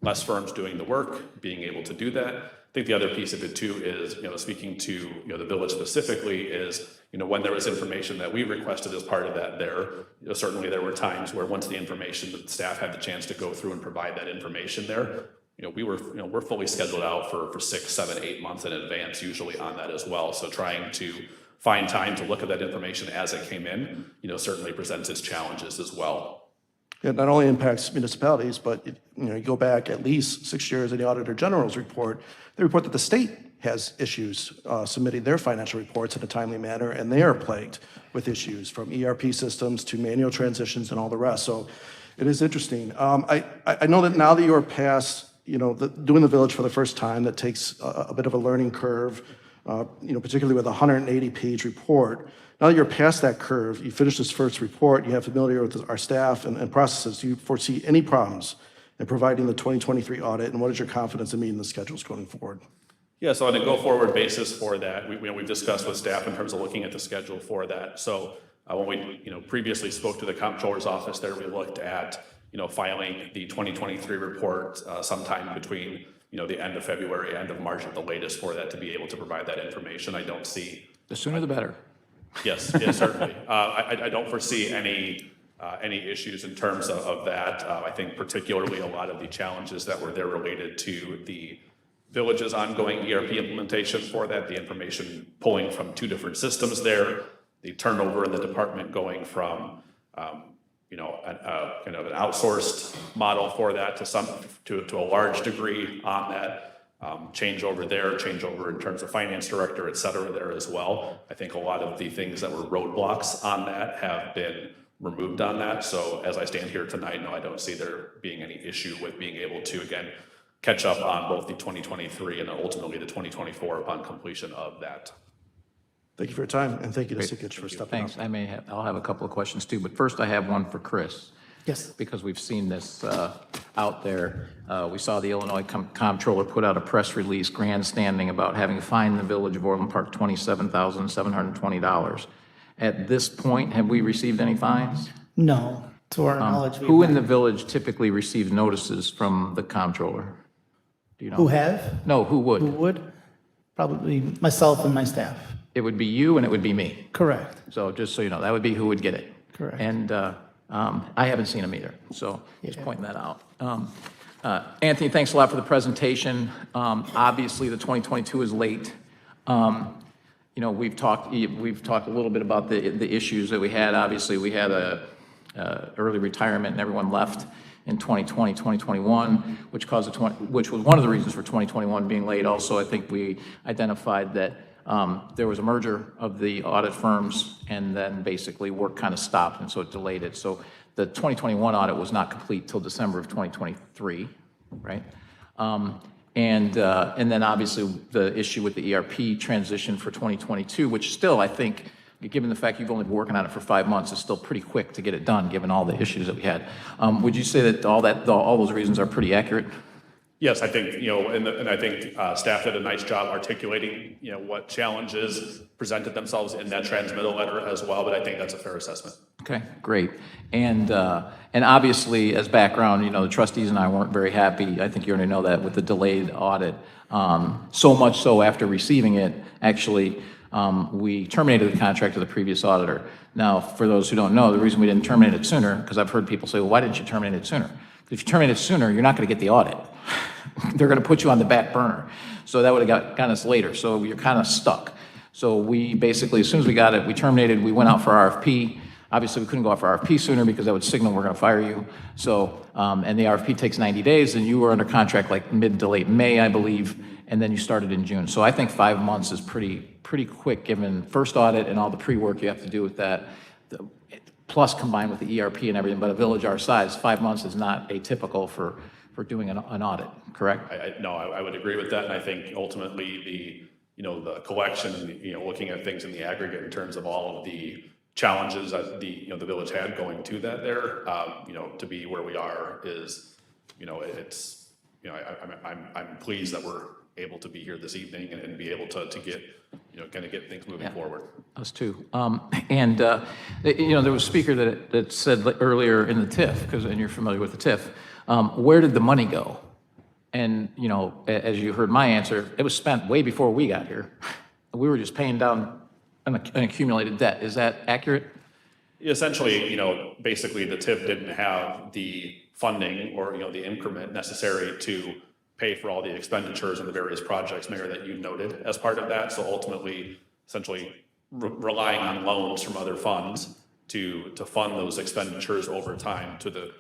less firms doing the work, being able to do that. I think the other piece of it too is, speaking to, the village specifically is, when there was information that we requested as part of that there, certainly there were times where once the information, the staff had the chance to go through and provide that information there, we're fully scheduled out for 6, 7, 8 months in advance usually on that as well. So trying to find time to look at that information as it came in, certainly presents its challenges as well. It not only impacts municipalities, but you go back at least 6 years in the Auditor General's report, they report that the state has issues submitting their financial reports in a timely manner, and they are plagued with issues from ERP systems to manual transitions and all the rest. So it is interesting. I know that now that you are past doing the village for the first time, that takes a bit of a learning curve, particularly with a 180-page report. Now that you're past that curve, you finish this first report, you have familiar with our staff and processes, do you foresee any problems in providing the 2023 audit, and what is your confidence in meeting the schedules going forward? Yeah, so on a go-forward basis for that, we've discussed with staff in terms of looking at the schedule for that. So when we, previously spoke to the comptroller's office there, we looked at, filing the 2023 report sometime between, the end of February, end of March at the latest for that to be able to provide that information. I don't see. The sooner the better. Yes, certainly. I don't foresee any issues in terms of that. I think particularly a lot of the challenges that were there related to the village's ongoing ERP implementation for that, the information pulling from two different systems there, the turnover in the department going from, kind of an outsourced model for that to a large degree on that, changeover there, changeover in terms of finance director, et cetera, there as well. I think a lot of the things that were roadblocks on that have been removed on that. So as I stand here tonight, no, I don't see there being any issue with being able to, again, catch up on both the 2023 and ultimately the 2024 upon completion of that. Thank you for your time, and thank you to Sikich for stepping up. Thanks. I'll have a couple of questions too, but first I have one for Chris. Yes. Because we've seen this out there. We saw the Illinois Comptroller put out a press release grandstanding about having fined the Village of Orland Park $27,720. At this point, have we received any fines? No, to our knowledge. we Who have in the not. village typically receives notices from the Comptroller? Do you know? Who have? No, who would? Who would? Probably myself and my staff. It would be you and it would be me. Correct. So just so you know, that would be who would get it. Correct. And I haven't seen them either, so just Yeah. pointing that out. Anthony, thanks a lot for the presentation. Obviously, the 2022 is late. We've talked a little bit about the issues that we had. Obviously, we had a early retirement and everyone left in 2020, 2021, which was one of the reasons for 2021 being late. Also, I think we identified that there was a merger of the audit firms, and then basically work kind of stopped, and so it delayed it. So the 2021 audit was not complete till December of 2023, right? And then obviously the issue with the ERP transition for 2022, which still, I think, given the fact you've only been working on it for 5 months, is still pretty quick to get it done, given all the issues that we had. Would you say that all those reasons are pretty accurate? Yes, I think, and I think staff did a nice job articulating, what challenges presented themselves in that transmittal letter as well, but I think that's a fair assessment. Okay, great. And obviously, as background, the trustees and I weren't very happy, I think you already know that, with the delayed audit. So much so after receiving it, actually, we terminated the contract of the previous auditor. Now, for those who don't know, the reason we didn't terminate it sooner, because I've heard people say, well, why didn't you terminate it sooner? If you terminate it sooner, you're not going to get the audit. They're going to put you on the back burner. So that would have gotten us later. So you're kind of stuck. So we basically, as soon as we got it, we terminated, we went out for RFP. Obviously, we couldn't go out for RFP sooner because that would signal we're going to fire you. So, and the RFP takes 90 days, and you were under contract like mid to late May, I believe, and then you started in June. So I think 5 months is pretty quick, given first audit and all the pre-work you have to do with that, plus combined with the ERP and everything. But a village our size, 5 months is not atypical for doing an audit, correct? I would agree with that, and I think ultimately the collection and looking at things in the aggregate in terms of all of the challenges that the village had going to that there, to be where we are is, it's, I'm pleased that we're able to be here this evening and be able to get, kind of get things moving forward. Us too. There was a speaker that said earlier in the TIF, and you're familiar with the TIF, where did the money go? And, as you heard my answer, it was spent way before we got here. We were just paying down an accumulated debt. Is that accurate? Essentially, basically the TIF didn't have the funding or, the increment necessary to pay for all the expenditures and the various projects, Mayor, that you noted as part of that. So ultimately, essentially relying on loans from other funds to fund those expenditures over time to the,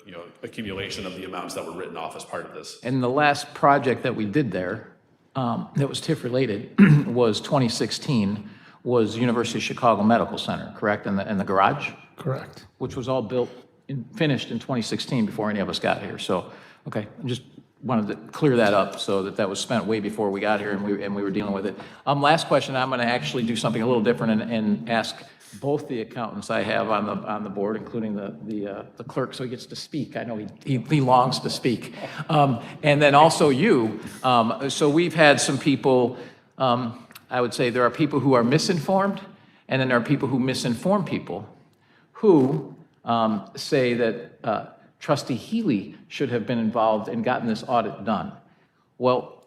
accumulation of the amounts that were written off as part of this. And the last project that we did there, that was TIF related, was 2016, was University of Chicago Medical Center, correct? And the garage? Correct. Which was all built and finished in 2016 before any of us got here. So, okay, I just wanted to clear that up so that was spent way before we got here and we were dealing with it. Last question, I'm going to actually do something a little different and ask both the accountants I have on the board, including the clerk, so he gets to speak. I know he longs to speak. And then also you. So we've had some people I would say there are people who are misinformed, and then there are people who misinform people who say that Trustee Healy should have been involved and gotten this audit done. Well,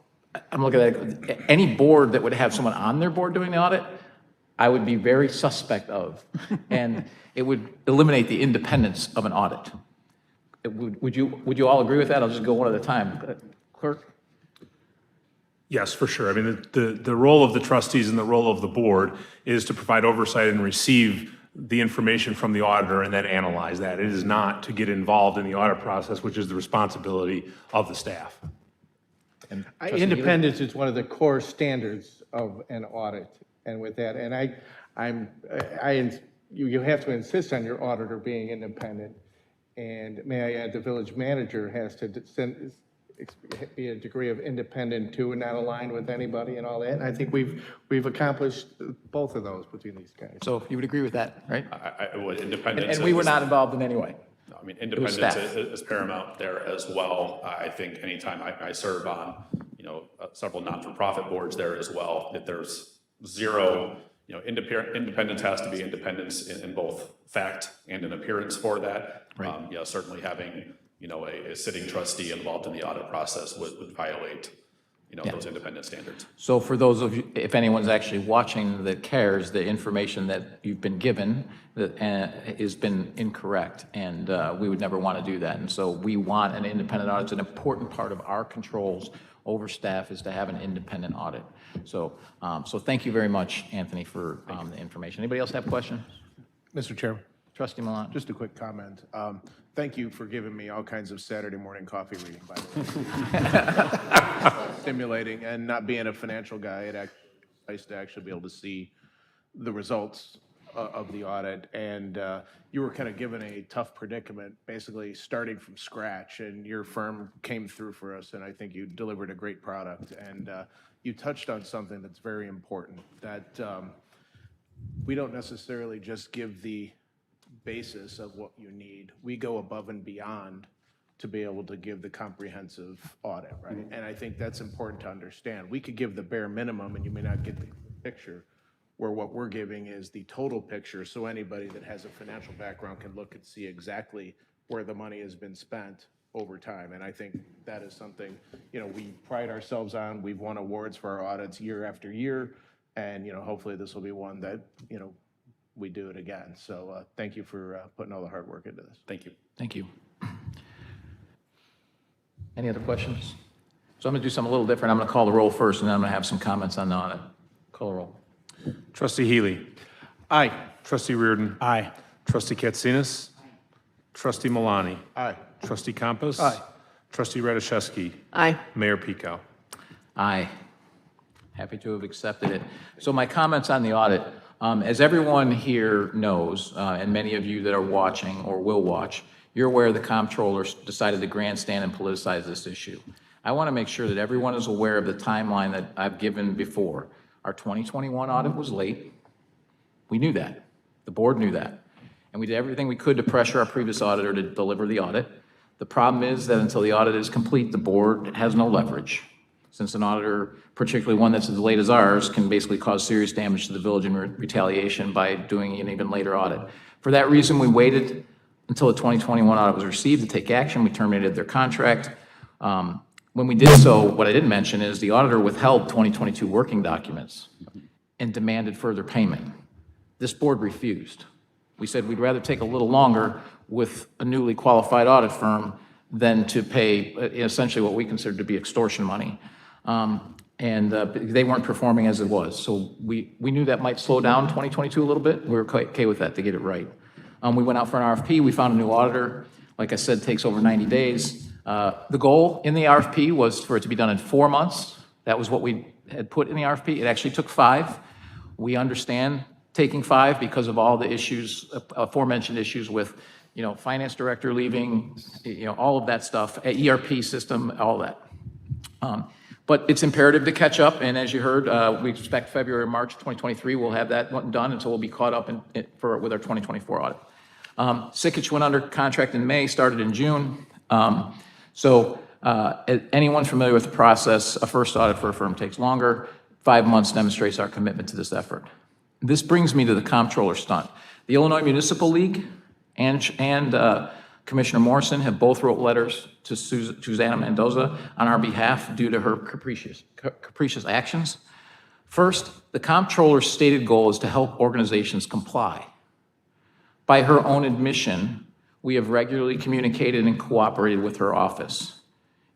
I'm looking at it, any board that would have someone on their board doing the audit, I would be very suspect of, and it would eliminate the independence of an audit. Would you all agree with that? I'll just go one at a time. Clerk? Yes, for sure. I mean, the role of the trustees and the role of the board is to provide oversight and receive the information from the auditor and then analyze that. It is not to get involved in the audit process, which is the responsibility of the staff. Independence is one of the core standards of an audit, and with that, and you have to insist on your auditor being independent, and may I add, the village manager has to be a degree of independent too, and not aligned with anybody and all that, and I think we've accomplished both of those between these guys. So you would agree with that, right? I would, independence. And we were not involved in any way. I mean, independence is paramount there as well. I think anytime I serve on, several not-for-profit boards there as well, that there's zero, independence has to be independence in both fact and in appearance for that. Right. Certainly having, a sitting trustee involved in the audit process would violate, those independent standards. So for those of you, if anyone's actually watching that cares, the information that you've been given has been incorrect, and we would never want to do that. And so we want an independent audit. It's an important part of our controls over staff is to have an independent audit. So, so thank you very much, Anthony, for the information. Anybody else have questions? Mr. Chairman. Trustee Milan. Just a quick comment. Thank you for giving me all kinds of Saturday morning coffee reading, by the way. Stimulating, and not being a financial guy, it's nice to actually be able to see the results of the audit. And you were kind of given a tough predicament, basically starting from scratch, and your firm came through for us, and I think you delivered a great product. And you touched on something that's very important, that we don't necessarily just give the basis of what you need. We go above and beyond to be able to give the comprehensive audit, right? And I think that's important to understand. We could give the bare minimum and you may not get the picture, where what we're giving is the total picture, so anybody that has a financial background can look and see exactly where the money has been spent over time. And I think that is something, we pride ourselves on. We've won awards for our audits year after year, and hopefully this will be one that, we do it again. So thank you for putting all the hard work into this. Thank you. Thank you. Any other questions? So I'm going to do something a little different. I'm going to call the roll first, and then I'm going to have some comments on the audit. Call the roll. Trustee Healy. Aye. Trustee Reardon. Aye. Trustee Katsinas. Trustee Malani. Aye. Trustee Campos. Aye. Trustee Radiszewski. Aye. Mayor Pico. Aye. Happy to have accepted it. So my comments on the audit, as everyone here knows, and many of you that are watching or will watch, you're aware the comptroller decided to grandstand and politicize this issue. I want to make sure that everyone is aware of the timeline that I've given before. Our 2021 audit was late. We knew that. The board knew that. And we did everything we could to pressure our previous auditor to deliver the audit. The problem is that until the audit is complete, the board has no leverage. Since an auditor, particularly one that's as late as ours, can basically cause serious damage to the village in retaliation by doing an even later audit. For that reason, we waited until the 2021 audit was received to take action. We terminated their contract. When we did so, what I didn't mention is the auditor withheld 2022 working documents and demanded further payment. This board refused. We said we'd rather take a little longer with a newly qualified audit firm than to pay essentially what we considered to be extortion money. They weren't performing as it was. So we knew that might slow down 2022 a little bit. We were okay with that to get it right. We went out for an RFP. We found a new auditor. Like I said, takes over 90 days. The goal in the RFP was for it to be done in 4 months. That was what we had put in the RFP. It actually took 5. We understand taking 5 because of all the issues, aforementioned issues with, finance director leaving, all of that stuff, ERP system, all that. But it's imperative to catch up, and as you heard, we expect February or March 2023, we'll have that one done, and so we'll be caught up with our 2024 audit. Sikich went under contract in May, started in June. Anyone familiar with the process, a first audit for a firm takes longer. 5 months demonstrates our commitment to this effort. This brings me to the comptroller stunt. The Illinois Municipal League and Commissioner Morrison have both wrote letters to Susanna Mendoza on our behalf due to her capricious actions. First, the comptroller's stated goal is to help organizations comply. By her own admission, we have regularly communicated and cooperated with her office.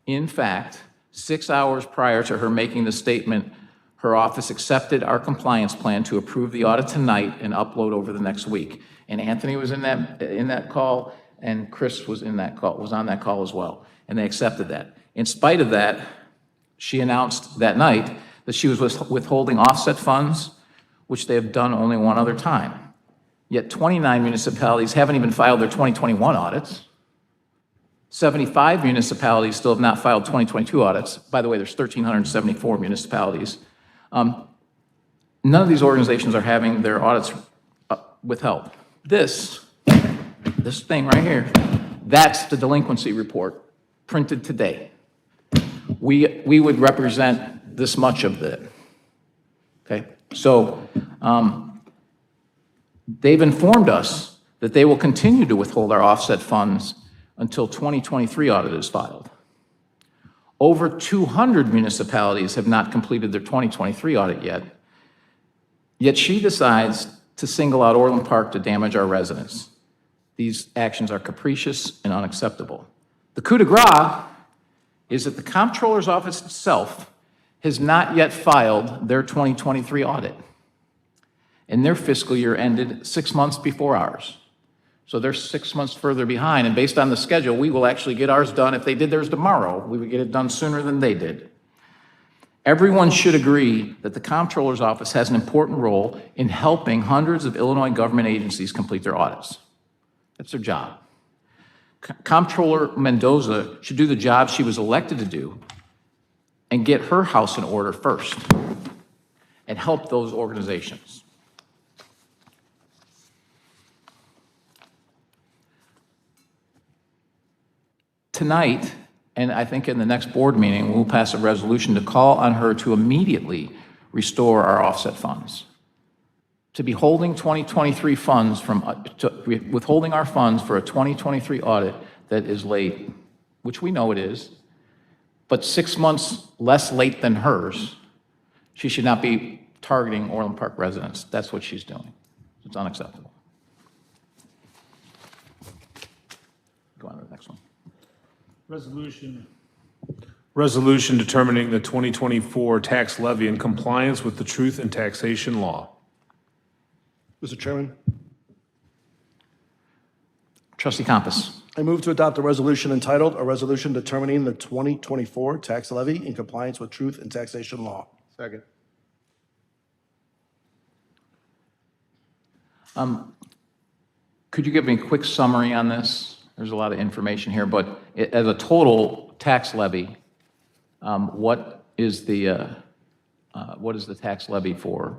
In fact, 6 hours prior to her making the statement, her office accepted our compliance plan to approve the audit tonight and upload over the next week. And Anthony was in that call, and Chris was on that call as well, and they accepted that. In spite of that, she announced that night that she was withholding offset funds, which they have done only one other time. Yet 29 municipalities haven't even filed their 2021 audits. 75 municipalities still have not filed 2022 audits. By the way, there's 1,374 municipalities. None of these organizations are having their audits withheld. This thing right here, that's the delinquency report printed today. We would represent this much of it. Okay, so they've informed us that they will continue to withhold our offset funds until 2023 audit is filed. Over 200 municipalities have not completed their 2023 audit yet she decides to single out Orland Park to damage our residents. These actions are capricious and unacceptable. The coup de grace is that the comptroller's office itself has not yet filed their 2023 audit. And their fiscal year ended 6 months before ours. So they're 6 months further behind, and based on the schedule, we will actually get ours done. If they did theirs tomorrow, we would get it done sooner than they did. Everyone should agree that the comptroller's office has an important role in helping hundreds of Illinois government agencies complete their audits. That's their job. Comptroller Mendoza should do the job she was elected to do and get her house in order first and help those organizations. Tonight, and I think in the next board meeting, we'll pass a resolution to call on her to immediately restore our offset funds. To be holding 2023 funds withholding our funds for a 2023 audit that is late, which we know it is, but 6 months less late than hers, she should not be targeting Orland Park residents. That's what she's doing. It's unacceptable. Go on to the next one. Resolution determining the 2024 tax levy in compliance with the truth in taxation law. Mr. Chairman, Trustee Compass. I move to adopt a resolution entitled, "A Resolution Determining the 2024 Tax Levy in Compliance with Truth in Taxation Law." Second. Could you give me a quick summary on this? There's a lot of information here, but as a total tax levy, what is the tax levy for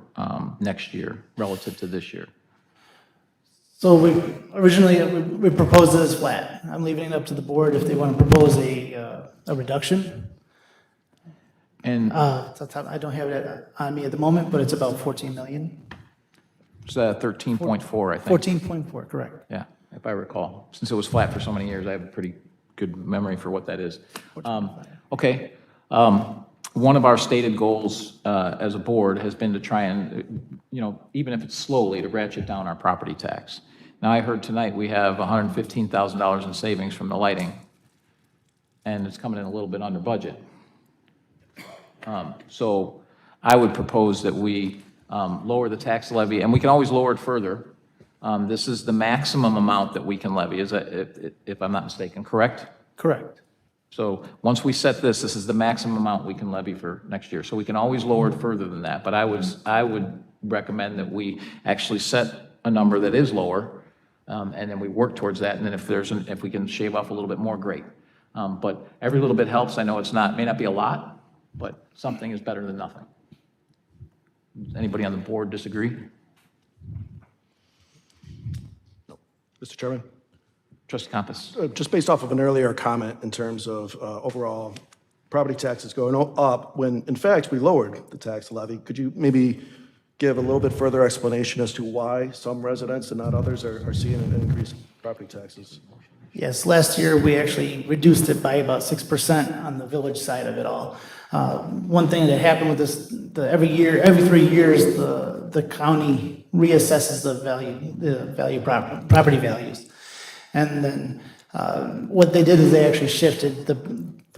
next year relative to this year? So we proposed this flat. I'm leaving it up to the board if they want to propose a reduction. And I don't have it on me at the moment, but it's about 14 million. it's 13.4, I think. 14.4, correct. Yeah, if I recall. Since it was flat for so many years, I have a pretty good memory for what that is. Okay. One of our stated goals as a board has been to try and, even if it's slowly, to ratchet down our property tax. Now, I heard tonight we have $115,000 in savings from the lighting, and it's coming in a little bit under budget. So I would propose that we lower the tax levy, and we can always lower it further. This is the maximum amount that we can levy, if I'm not mistaken, correct? Correct. So once we set this is the maximum amount we can levy for next year. So we can always lower it further than that, but I would recommend that we actually set a number that is lower, and then we work towards that, and then if we can shave off a little bit more, great. But every little bit helps. I know may not be a lot, but something is better than nothing. Does anybody on the board disagree? Mr. Chairman? Trustee Compass. Just based off of an earlier comment in terms of overall property taxes going up when, in fact, we lowered the tax levy. Could you maybe give a little bit further explanation as to why some residents and not others are seeing an increase in property taxes? Yes, last year we actually reduced it by about 6% on the village side of it all. One thing that happened with this, every 3 years, the county reassesses the value property values. And then what they did is they actually shifted the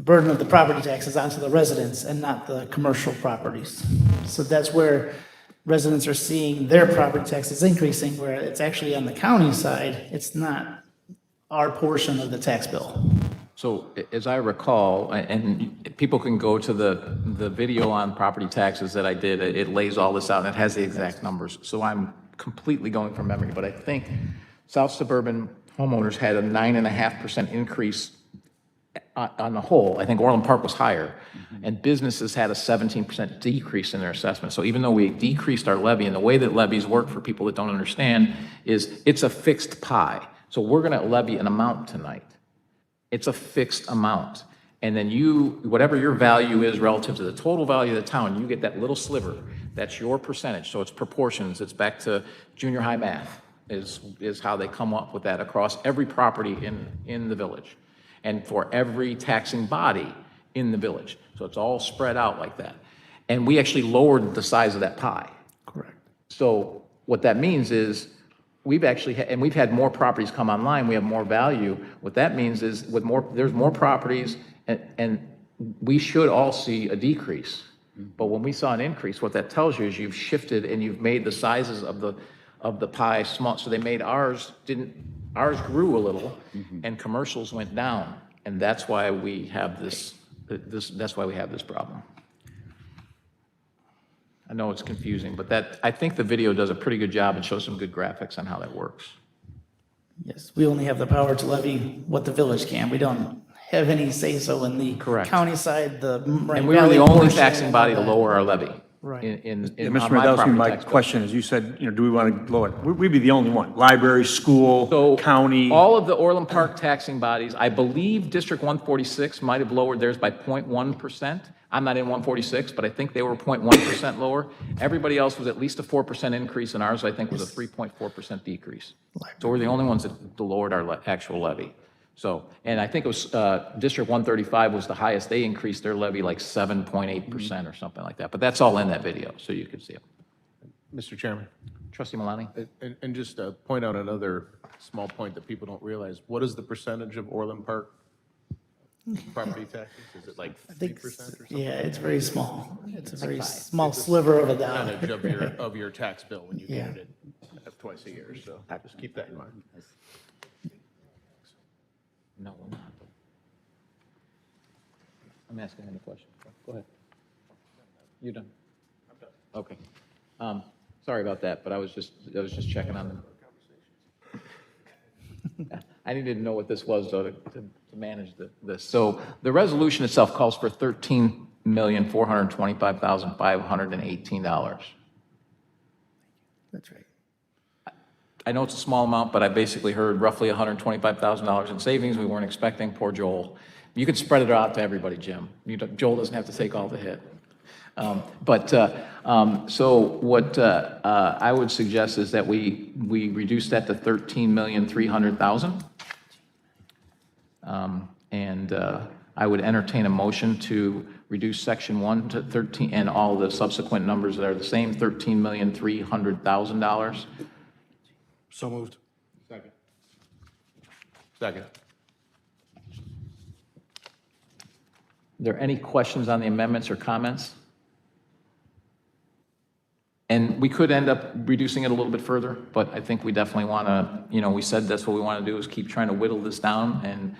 burden of the property taxes onto the residents and not the commercial properties. So that's where residents are seeing their property taxes increasing, where it's actually on the county side, it's not our portion of the tax bill. So as I recall, and people can go to the video on property taxes that I did, it lays all this out and it has the exact numbers. So I'm completely going from memory, but I think South Suburban homeowners had a 9.5% increase on the whole. I think Orland Park was higher, and businesses had a 17% decrease in their assessment. So even though we decreased our levy, and the way that levies work for people that don't understand is it's a fixed pie. So we're going to levy an amount tonight. It's a fixed amount. And then you, whatever your value is relative to the total value of the town, you get that little sliver. That's your percentage. So it's proportions. It's back to junior high math is how they come up with that across every property in the village and for every taxing body in the village. So it's all spread out like that. And we actually lowered the size of that pie. Correct. So what that means is we've actually, and we've had more properties come online, we have more value. What that means is there's more properties and we should all see a decrease. But when we saw an increase, what that tells you is you've shifted and you've made the sizes of the pie small. So they made ours grew a little and commercials went down. And that's why we have that's why we have this problem. I know it's confusing, but I think the video does a pretty good job and shows some good graphics on how that works. Yes, we only have the power to levy what the village can. We don't have any say-so in the Correct. county side, the. And we were the only taxing body to lower our levy. Right. In Yeah, on Mr. Mayor, my that was property my tax bill. question, is you said, do we want to lower it? We'd be the only one. Library, school, So county. all of the Orland Park taxing bodies, I believe District 146 might have lowered theirs by 0.1%. I'm not in 146, but I think they were 0.1% lower. Everybody else was at least a 4% increase, and ours, I think, was a 3.4% decrease. So we're the only ones that lowered our actual levy. So, and I think it was District 135 was the highest. They increased their levy like 7.8% or something like that. But that's all in that video, so you can see it. Mr. Chairman, Trustee Malani? and just to point out another small point that people don't realize, what is the percentage of Orland Park property taxes? Is it like 3% or something? Yeah, it's very small. It's a very small sliver of a dollar. Percentage of your tax bill when you Yeah. get it twice a year, so just keep that in mind. No, we're not. I'm asking him a question. Go ahead. You done? I'm done. Okay. Sorry about that, but I was just checking on them. I needed to know what this was, though, to manage this. So the resolution itself calls for $13,425,518. That's right. I know it's a small amount, but I basically heard roughly $125,000 in savings we weren't expecting. Poor Joel. You can spread it out to everybody, Jim. Joel doesn't have to take all the hit. So what I would suggest is that we reduce that to $13,300,000. And I would entertain a motion to reduce section 1 to 13 and all the subsequent numbers that are the same, $13,300,000. So moved. Second. Are there any questions on the amendments or comments? And we could end up reducing it a little bit further, but I think we definitely want to, we said that's what we want to do is keep trying to whittle this down. And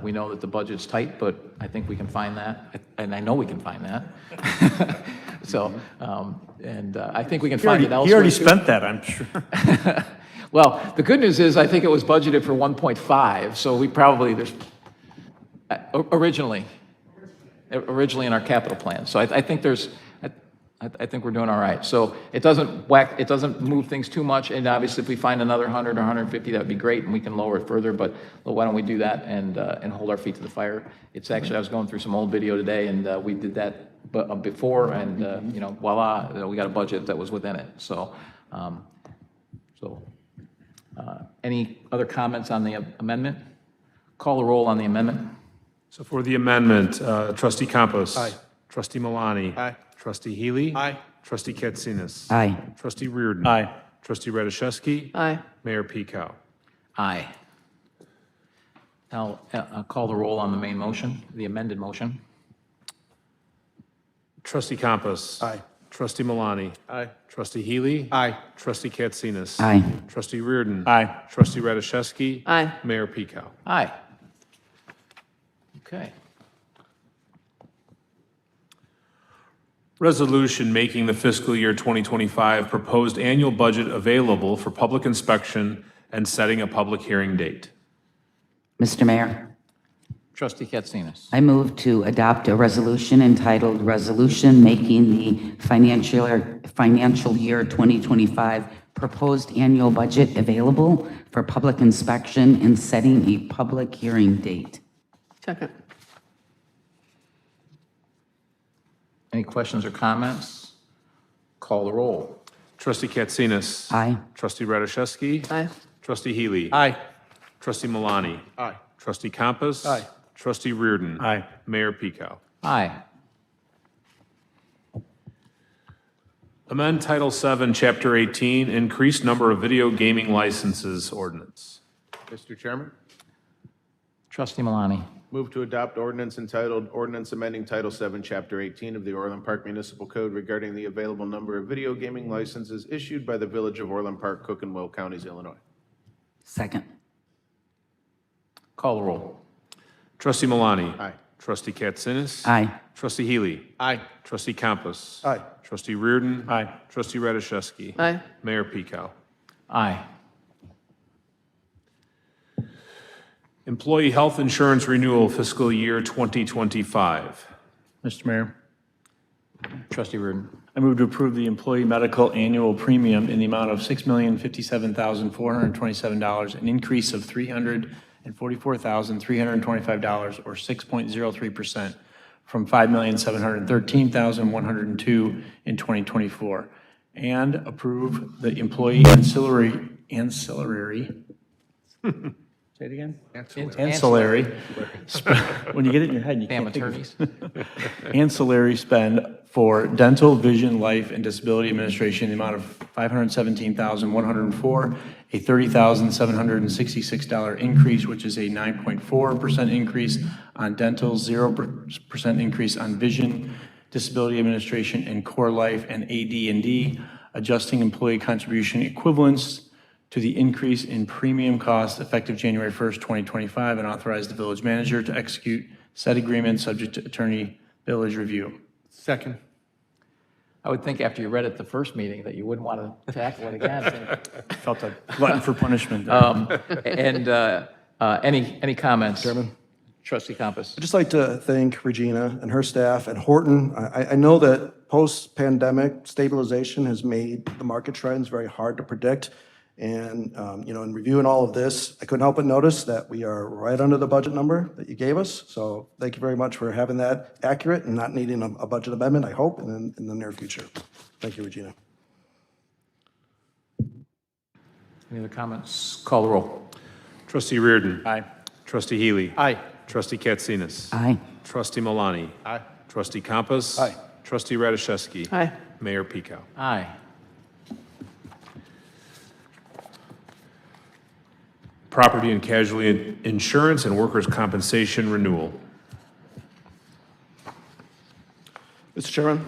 we know that the budget's tight, but I think we can find that. And I know we can find that. So, I think we can find it elsewhere. He already too. spent that, I'm sure. Well, the good news is I think it was budgeted for 1.5, so we probably, originally in our capital plan. So I think there's, I think we're doing all right. So it doesn't move things too much, and obviously if we find another 100 or 150, that would be great, and we can lower it further, but why don't we do that and hold our feet to the fire? It's actually, I was going through some old video today, and we did that before, and, you know, voila, we got a budget that was within it. So, any other comments on the amendment? Call the roll on the amendment. So for the amendment, trustee Campos. Aye. Trustee Malani. Aye. Trustee Healy. Aye. Trustee Katsinas. Aye. Trustee Reardon. Aye. Trustee Radiszewski. Aye. Mayor Pico. Aye. Now, call the roll on the main motion, the amended motion. Trustee Campos. Aye. Trustee Malani. Aye. Trustee Healy. Aye. Trustee Katsinas. Aye. Trustee Reardon. Aye. Trustee Radiszewski. Aye. Mayor Pico. Aye. Okay. Resolution making the fiscal year 2025 proposed annual budget available for public inspection and setting a public hearing date. Mr. Mayor, Trustee Katsinas. I move to adopt a resolution entitled Resolution Making the Financial Year 2025 Proposed Annual Budget Available for Public Inspection and Setting a Public Hearing Date. Second. Any questions or comments? Call the roll. Trustee Katsinas. Aye. Trustee Radiszewski. Aye. Trustee Healy. Aye. Trustee Malani. Aye. Trustee Campos. Aye. Trustee Reardon. Aye. Mayor Pico. Aye. Amend Title VII, Chapter 18, Increased Number of Video Gaming Licenses Ordinance. Mr. Chairman, Trustee Malani. move to adopt ordinance entitled Ordinance Amending Title VII, Chapter 18 of the Orland Park Municipal Code regarding the available number of video gaming licenses issued by the Village of Orland Park, Cook and Will Counties, Illinois. Second. Call the roll. Trustee Malani. Aye. Trustee Katsinas. Aye. Trustee Healy. Aye. Trustee Campos. Aye. Trustee Reardon. Aye. Trustee Radiszewski. Aye. Mayor Pico. Aye. Employee Health Insurance Renewal Fiscal Year 2025. Mr. Mayor, Trustee Reardon. I move to approve the employee medical annual premium in the amount of $6,057,427, an increase of $344,325, or 6.03%, from $5,713,102 in 2024, and approve the employee ancillary, say it again? Ancillary. When you get it in your head, you Damn can't think of it. attorneys. Ancillary spend for dental, vision, life, and disability administration in the amount of $517,104, a $30,766 increase, which is a 9.4% increase on dental, 0% increase on vision, disability administration, and core life and AD&D, adjusting employee contribution equivalents to the increase in premium costs effective January 1st, 2025, and authorize the village manager to execute said agreement subject to attorney village review. Second. I would think after you read it the first meeting that you wouldn't want to tackle it again. Felt a glutton for punishment there. Any comments? Chairman? Trustee Campos. I'd just like to thank Regina and her staff and Horton. I know that post-pandemic stabilization has made the market trends very hard to predict. And, in reviewing all of this, I couldn't help but notice that we are right under the budget number that you gave us. So thank you very much for having that accurate and not needing a budget amendment, I hope, in the near future. Thank you, Regina. Any other comments? Call the roll. Trustee Reardon. Aye. Trustee Healy. Aye. Trustee Katsinas. Aye. Trustee Malani. Aye. Trustee Campos. Aye. Trustee Radiszewski. Aye. Mayor Pico. Aye. Property and Casualty Insurance and Workers' Compensation Renewal. Mr. Chairman,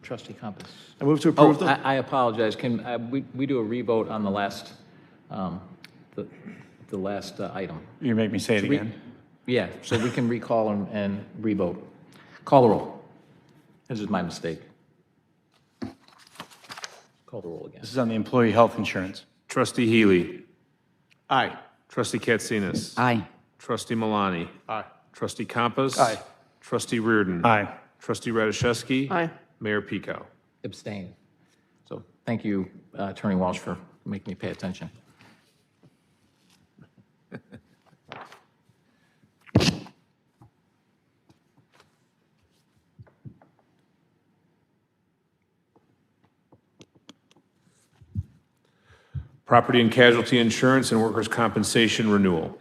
Trustee Campos. I move to Oh, approve the... I apologize. Can we do a revote on the last, the last item? You make me say it Should we- again. Yeah, so we can recall and revote. Call the roll. This is my mistake. Call the roll again. This is on the employee health insurance. Trustee Healy. Aye. Trustee Katsinas. Aye. Trustee Malani. Aye. Trustee Campos. Aye. Trustee Reardon. Aye. Trustee Radiszewski. Aye. Mayor Pico. Abstain. So thank you, Attorney Walsh, for making me pay attention. Property and casualty insurance and workers' compensation renewal.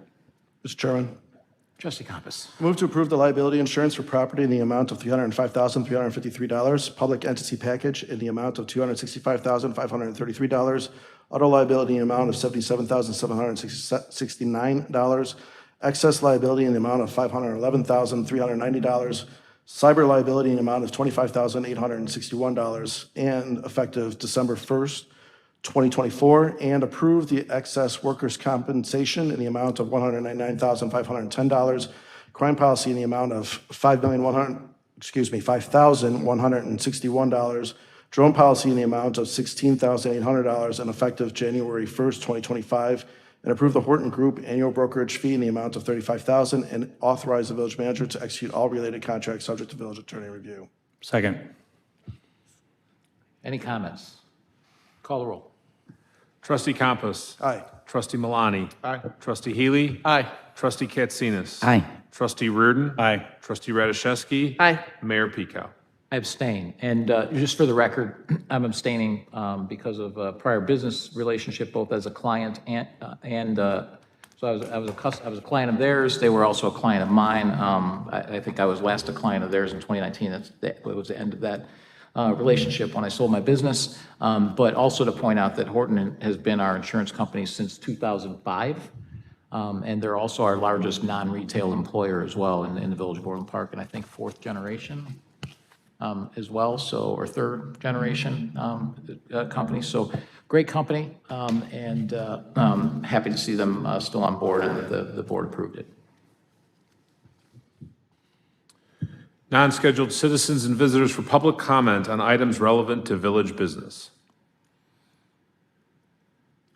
Mr. Chairman, Trustee Compass. move to approve the liability insurance for property in the amount of $305,353, public entity package in the amount of $265,533, auto liability in the amount of $77,769, excess liability in the amount of $511,390, cyber liability in the amount of $25,861, and effective December 1st, 2024, and approve the excess workers' compensation in the amount of $199,510, crime policy in the amount of $5,161, drone policy in the amount of $16,800, and effective January 1st, 2025, and approve the Horton Group annual brokerage fee in the amount of $35,000, and authorize the village manager to execute all related contracts subject to village attorney review. Second. Any comments? Call the roll. Trustee Compass. Aye. Trustee Malani. Aye. Trustee Healy. Aye. Trustee Katsinas. Aye. Trustee Reardon. Aye. Trustee Radiszewski. Aye. Mayor Pico. I abstain. And just for the record, I'm abstaining because of a prior business relationship, both as a client and so I was a client of theirs. They were also a client of mine. I think I was last a client of theirs in 2019. That was the end of that relationship when I sold my business. But also to point out that Horton has been our insurance company since 2005. And they're also our largest non-retail employer as well in the village of Orland Park, and I think fourth generation as well, so, or third generation company. So great company, and happy to see them still on board and that the board approved it. Non-scheduled citizens and visitors for public comment on items relevant to village business.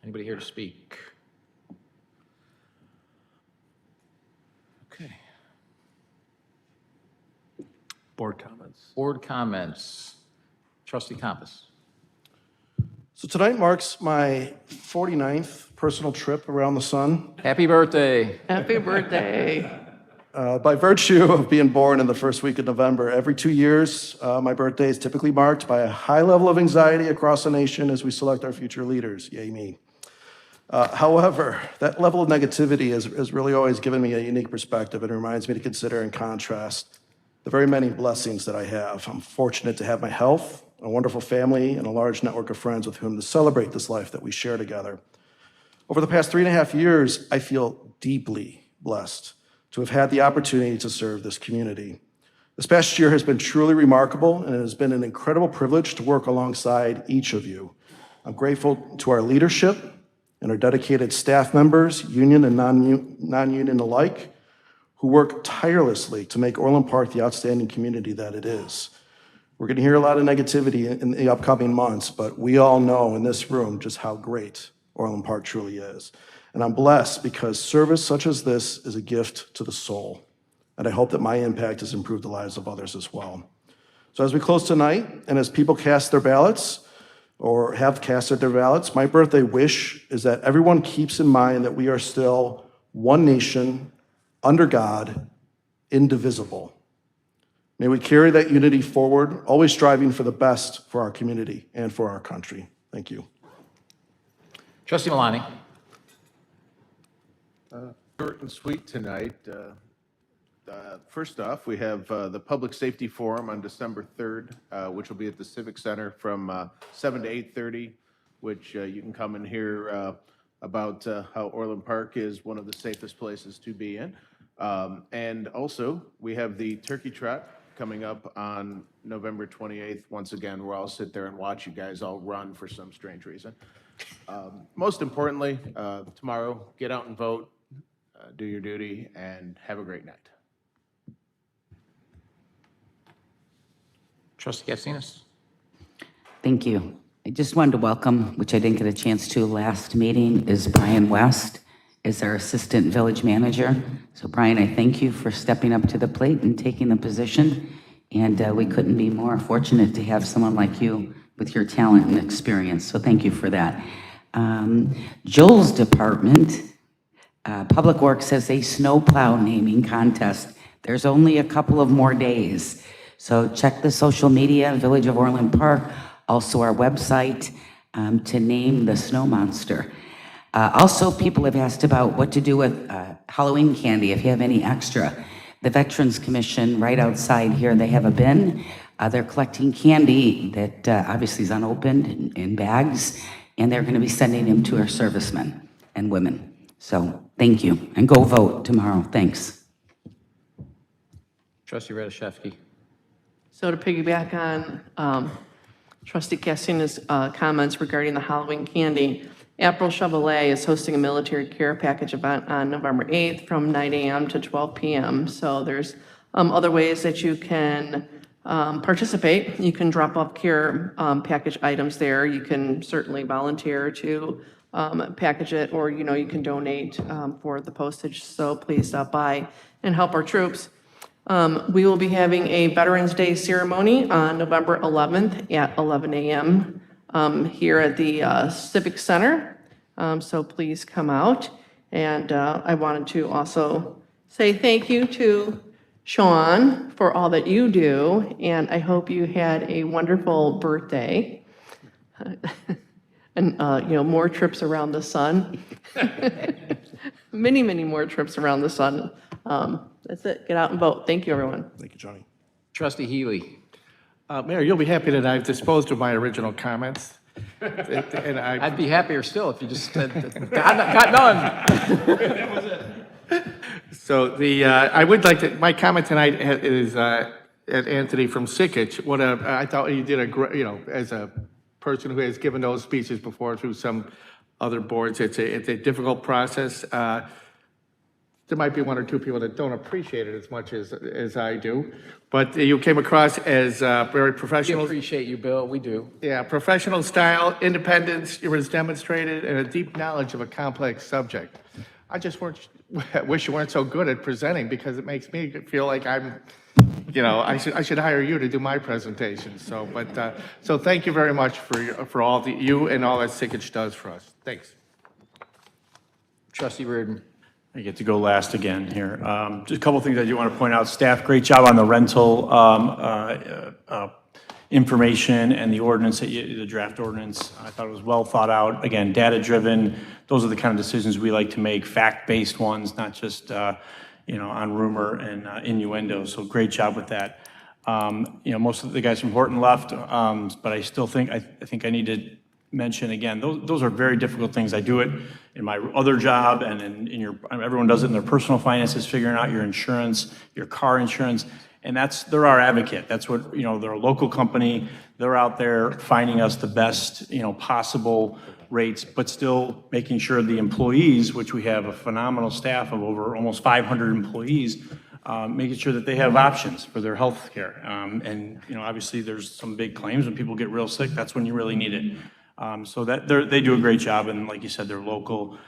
Anybody here to speak? Okay. Board comments. Board comments. Trustee Compass. So tonight marks my 49th personal trip around the sun. Happy birthday. Happy birthday. By virtue of being born in the first week of November, every 2 years, my birthday is typically marked by a high level of anxiety across the nation as we select our future leaders. Yay me. However, that level of negativity has really always given me a unique perspective and reminds me to consider and contrast the very many blessings that I have. I'm fortunate to have my health, a wonderful family, and a large network of friends with whom to celebrate this life that we share together. Over the past 3.5 years, I feel deeply blessed to have had the opportunity to serve this community. This past year has been truly remarkable, and it has been an incredible privilege to work alongside each of you. I'm grateful to our leadership and our dedicated staff members, union and non-union alike, who work tirelessly to make Orland Park the outstanding community that it is. We're going to hear a lot of negativity in the upcoming months, but we all know in this room just how great Orland Park truly is. And I'm blessed because service such as this is a gift to the soul. And I hope that my impact has improved the lives of others as well. So as we close tonight, and as people cast their ballots, or have casted their ballots, my birthday wish is that everyone keeps in mind that we are still one nation, under God, indivisible. May we carry that unity forward, always striving for the best for our community and for our country. Thank you. Trustee Malani. Short and sweet tonight. First off, we have the Public Safety Forum on December 3rd, which will be at the Civic Center from 7 to 8:30, which you can come and hear about how Orland Park is one of the safest places to be in. And also, we have the Turkey Trot coming up on November 28th. Once again, where I'll sit there and watch you guys all run for some strange reason. Most importantly, tomorrow, get out and vote, do your duty, and have a great night. Trustee Katsinas. Thank you. I just wanted to welcome, which I didn't get a chance to last meeting, is Brian West as our Assistant Village Manager. So Brian, I thank you for stepping up to the plate and taking the position. And we couldn't be more fortunate to have someone like you with your talent and experience. So thank you for that. Joel's department, Public Works has a snowplow naming contest. There's only a couple of more days. So check the social media, Village of Orland Park, also our website, to name the snow monster. Also, people have asked about what to do with Halloween candy, if you have any extra. The Veterans Commission, right outside here, they have a bin. They're collecting candy that obviously is unopened in bags, and they're going to be sending them to our servicemen and women. So thank you, and go vote tomorrow. Thanks. Trustee Radiszewski. So to piggyback on Trustee Cassina's comments regarding the Halloween candy, April Chevrolet is hosting a military care package event on November 8th from 9 a.m. to 12 p.m. So there's other ways that you can participate. You can drop off care package items there. You can certainly volunteer to package it, or you can donate for the postage. So please stop by and help our troops. We will be having a Veterans Day ceremony on November 11th at 11 a.m. Here at the Civic Center. So please come out. And I wanted to also say thank you to Sean for all that you do. And I hope you had a wonderful birthday. And, more trips around the sun. Many, many more trips around the sun. That's it. Get out and vote. Thank you, everyone. Thank you, Johnny. Trustee Healy. Mayor, you'll be happy that I've disposed of my original comments. And I'd be happier still if you just said, got none. So I would like to, my comment tonight is at Anthony from Sikich. I thought you did as a person who has given those speeches before through some other boards, it's a difficult process. There might be one or two people that don't appreciate it as much as I do, but you came across as very professional. We appreciate you, Bill, we do. Yeah, professional style, independence was demonstrated, and a deep knowledge of a complex subject. I just wish you weren't so good at presenting, because it makes me feel like I should hire you to do my presentation. So thank you very much for all you and all that Sikich does for us. Thanks. Trustee Reardon. I get to go last again here. Just a couple things I do want to point out. Staff, great job on the rental information and the ordinance, the draft ordinance. I thought it was well thought out. Again, data-driven. Those are the kind of decisions we like to make, fact-based ones, not just on rumor and innuendo. So great job with that. Most of the guys from Horton left, but I still think I think I need to mention again, those are very difficult things. I do it in my other job, and in everyone does it in their personal finances, figuring out your insurance, your car insurance, and they're our advocate. That's what, they're a local company. They're out there finding us the best, possible rates, but still making sure the employees, which we have a phenomenal staff of over almost 500 employees, making sure that they have options for their health care. And obviously there's some big claims when people get real sick. That's when you really need it. So that they do a great job, and like you said, they're local,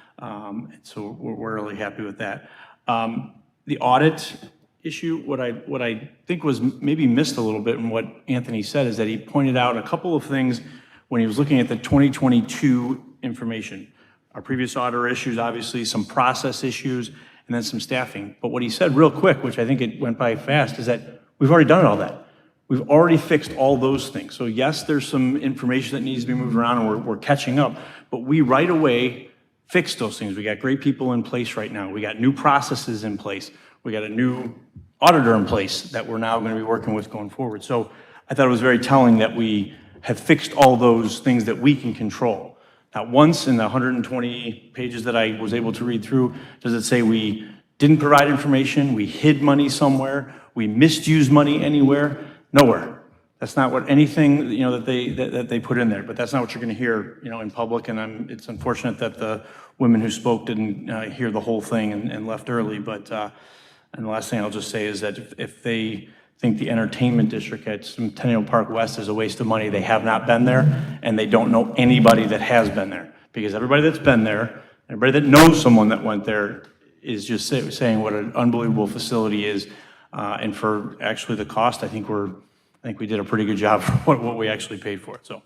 so we're really happy with that. The audit issue, what I think was maybe missed a little bit in what Anthony said is that he pointed out a couple of things when he was looking at the 2022 information. Our previous auditor issues, obviously, some process issues, and then some staffing. But what he said real quick, which I think it went by fast, is that we've already done all that. We've already fixed all those things. So yes, there's some information that needs to be moved around, and we're catching up, but we right away fixed those things. We got great people in place right now. We got new processes in place. We got a new auditor in place that we're now going to be working with going forward. So I thought it was very telling that we have fixed all those things that we can control. Not once in the 120 pages that I was able to read through does it say we didn't provide information, we hid money somewhere, we misused money anywhere. Nowhere. That's not what anything that they put in there. But that's not what you're going to hear in public. And it's unfortunate that the women who spoke didn't hear the whole thing and left early. But and the last thing I'll just say is that if they think the entertainment district at Centennial Park West is a waste of money, they have not been there, and they don't know anybody that has been there. Because everybody that's been there, everybody that knows someone that went there, is just saying what an unbelievable facility is. And for actually the cost, I think we did a pretty good job for what we actually paid for it. So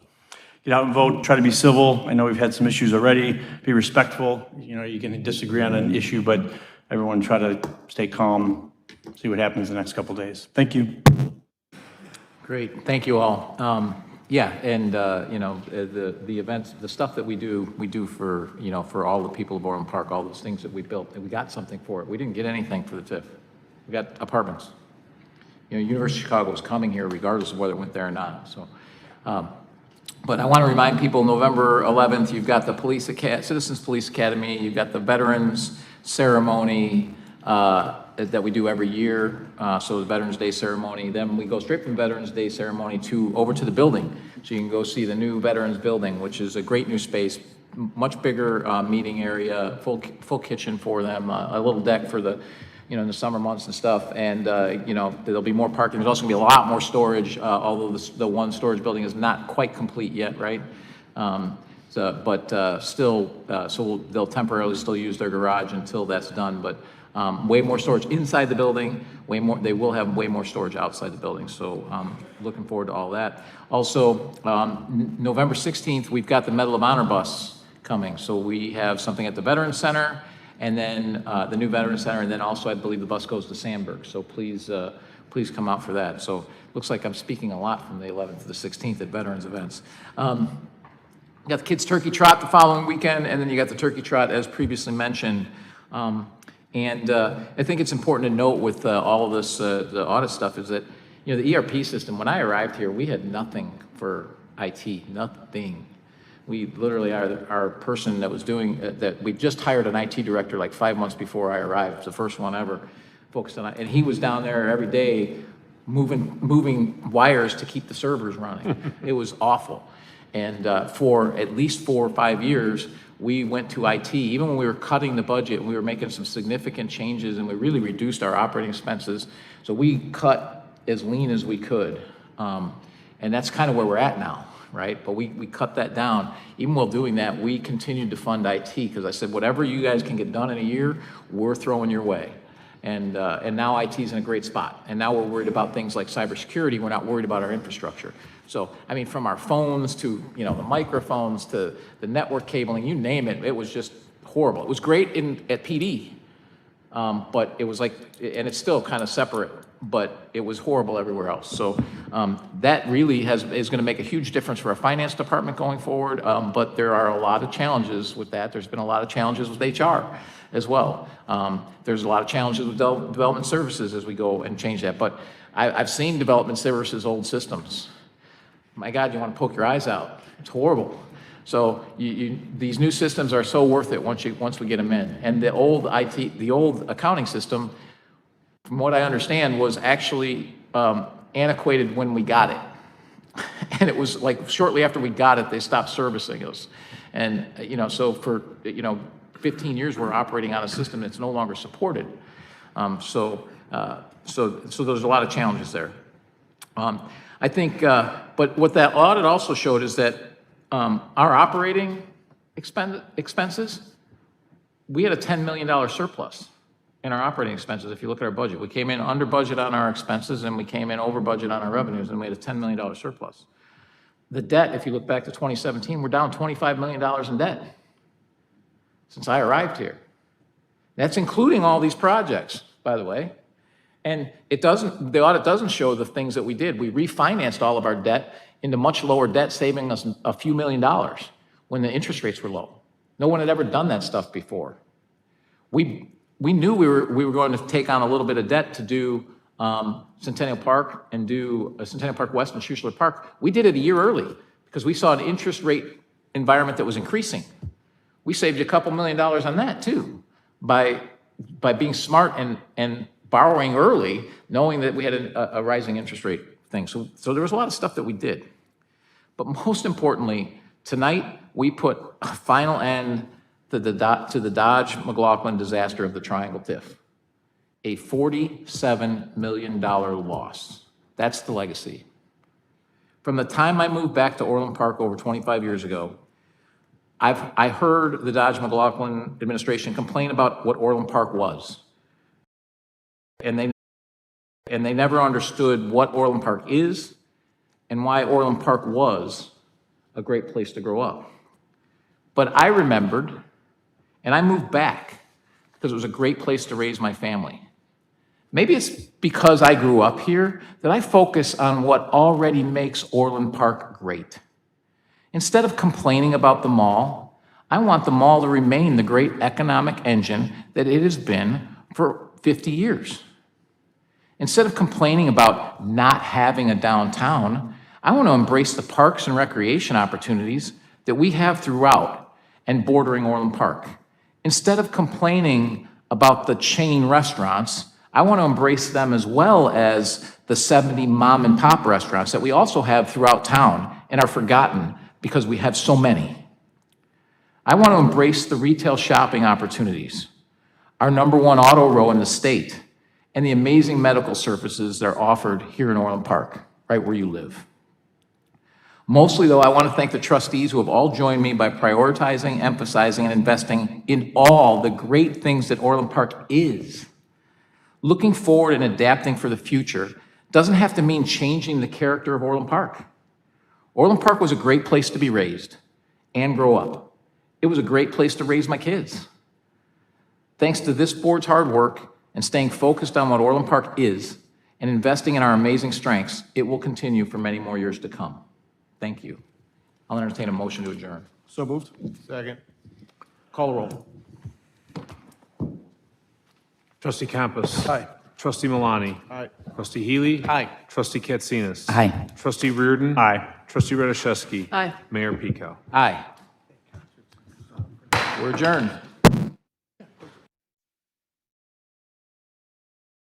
get out and vote, try to be civil. I know we've had some issues already. Be respectful. You know, you can disagree on an issue, but everyone try to stay calm, see what happens the next couple days. Thank you. Great, thank you all. Yeah, and, you know, the events, the stuff that we do for, you know, for all the people of Orland Park, all those things that we built, and we got something for it. We didn't get anything for the TIF. We got apartments. You know, University of Chicago was coming here regardless of whether it went there or not, so. But I want to remind people, November 11th, you've got the Citizens Police Academy, you've got the Veterans Ceremony, that we do every year, so the Veterans Day ceremony. Then we go straight from Veterans Day ceremony over to the building. So you can go see the new Veterans Building, which is a great new space, much bigger meeting area, full kitchen for them, a little deck for the, you know, in the summer months and stuff. And, you know, there'll be more parking. There's also gonna be a lot more storage, although the one storage building is not quite complete yet, right? Still, they'll temporarily still use their garage until that's done, but way more storage inside the building, they will have way more storage outside the building, so looking forward to all that. Also, November 16th, we've got the Medal of Honor bus coming, so we have something at the Veterans Center, and then the new Veterans Center, and then also I believe the bus goes to Sandburg, so please come out for that. So looks like I'm speaking a lot from the 11th to the 16th at Veterans events. You got the Kids Turkey Trot the following weekend, and then you got the Turkey Trot as previously mentioned. I think it's important to note with all of this, the audit stuff, is that, you know, the ERP system, when I arrived here, we had nothing for IT, nothing. We literally, our person that was doing, that we just hired an IT director like 5 months before I arrived. It was the first one ever focused on it. And he was down there every day moving wires to keep the servers running. It was awful. And for at least 4 or 5 years, we went to IT. Even when we were cutting the budget, we were making some significant changes, and we really reduced our operating expenses. So we cut as lean as we could. And that's kind of where we're at now, right? But we cut that down. Even while doing that, we continued to fund IT, because I said, whatever you guys can get done in a year, we're throwing your way. And now IT is in a great spot. And now we're worried about things like cybersecurity. We're not worried about our infrastructure. So, I mean, from our phones to, you know, the microphones to the network cabling, you name it, it was just horrible. It was great at PD, but it was like, and it's still kind of separate, but it was horrible everywhere else. So that really is going to make a huge difference for our finance department going forward, but there are a lot of challenges with that. There's been a lot of challenges with HR as well. There's a lot of challenges with development services as we go and change that, but I've seen development services old systems. My God, you want to poke your eyes out. It's horrible. So these new systems are so worth it once we get them in. And the old accounting system, from what I understand, was actually antiquated when we got it. And it was like shortly after we got it, they stopped servicing us. And, you know, so for, you know, 15 years we're operating on a system that's no longer supported. So there's a lot of challenges there. I think, but what that audit also showed is that our operating expenses, we had a $10 million surplus in our operating expenses. If you look at our budget, we came in under budget on our expenses, and we came in over budget on our revenues, and we had a $10 million surplus. The debt, if you look back to 2017, we're down $25 million in debt since I arrived here. That's including all these projects, by the way. And the audit doesn't show the things that we did. We refinanced all of our debt into much lower debt, saving us a few $1 million when the interest rates were low. No one had ever done that stuff before. We knew we were going to take on a little bit of debt to do Centennial Park and do Centennial Park West and Schuessler Park. We did it a year early because we saw an interest rate environment that was increasing. We saved a couple $1 million on that too by being smart and borrowing early, knowing that we had a rising interest rate thing. So there was a lot of stuff that we did. But most importantly, tonight we put a final end to the Dodge-McLaughlin disaster of the Triangle TIF. A $47 million loss. That's the legacy. From the time I moved back to Orland Park over 25 years ago, I heard the Dodge-McLaughlin administration complain about what Orland Park was. And they And they never understood what Orland Park is and why Orland Park was a great place to grow up. But I remembered, and I moved back because it was a great place to raise my family. Maybe it's because I grew up here that I focus on what already makes Orland Park great. Instead of complaining about the mall, I want the mall to remain the great economic engine that it has been for 50 years. Instead of complaining about not having a downtown, I want to embrace the parks and recreation opportunities that we have throughout and bordering Orland Park. Instead of complaining about the chain restaurants, I want to embrace them as well as the 70 mom and pop restaurants that we also have throughout town and are forgotten because we have so many. I want to embrace the retail shopping opportunities, our #1 auto row in the state, and the amazing medical services that are offered here in Orland Park, right where you live. Mostly, though, I want to thank the trustees who have all joined me by prioritizing, emphasizing, and investing in all the great things that Orland Park is. Looking forward and adapting for the future doesn't have to mean changing the character of Orland Park. Orland Park was a great place to be raised and grow up. It was a great place to raise my kids. Thanks to this board's hard work and staying focused on what Orland Park is and investing in our amazing strengths, it will continue for many more years to come. Thank you. I'll entertain a motion to adjourn. So moved. Second. Call the roll. Trustee Campus. Aye. Trustee Malani. Aye. Trustee Healy. Aye. Trustee Katsinas. Aye. Trustee Reardon. Aye. Trustee Radiszewski. Aye. Mayor Pico. Aye. We're adjourned.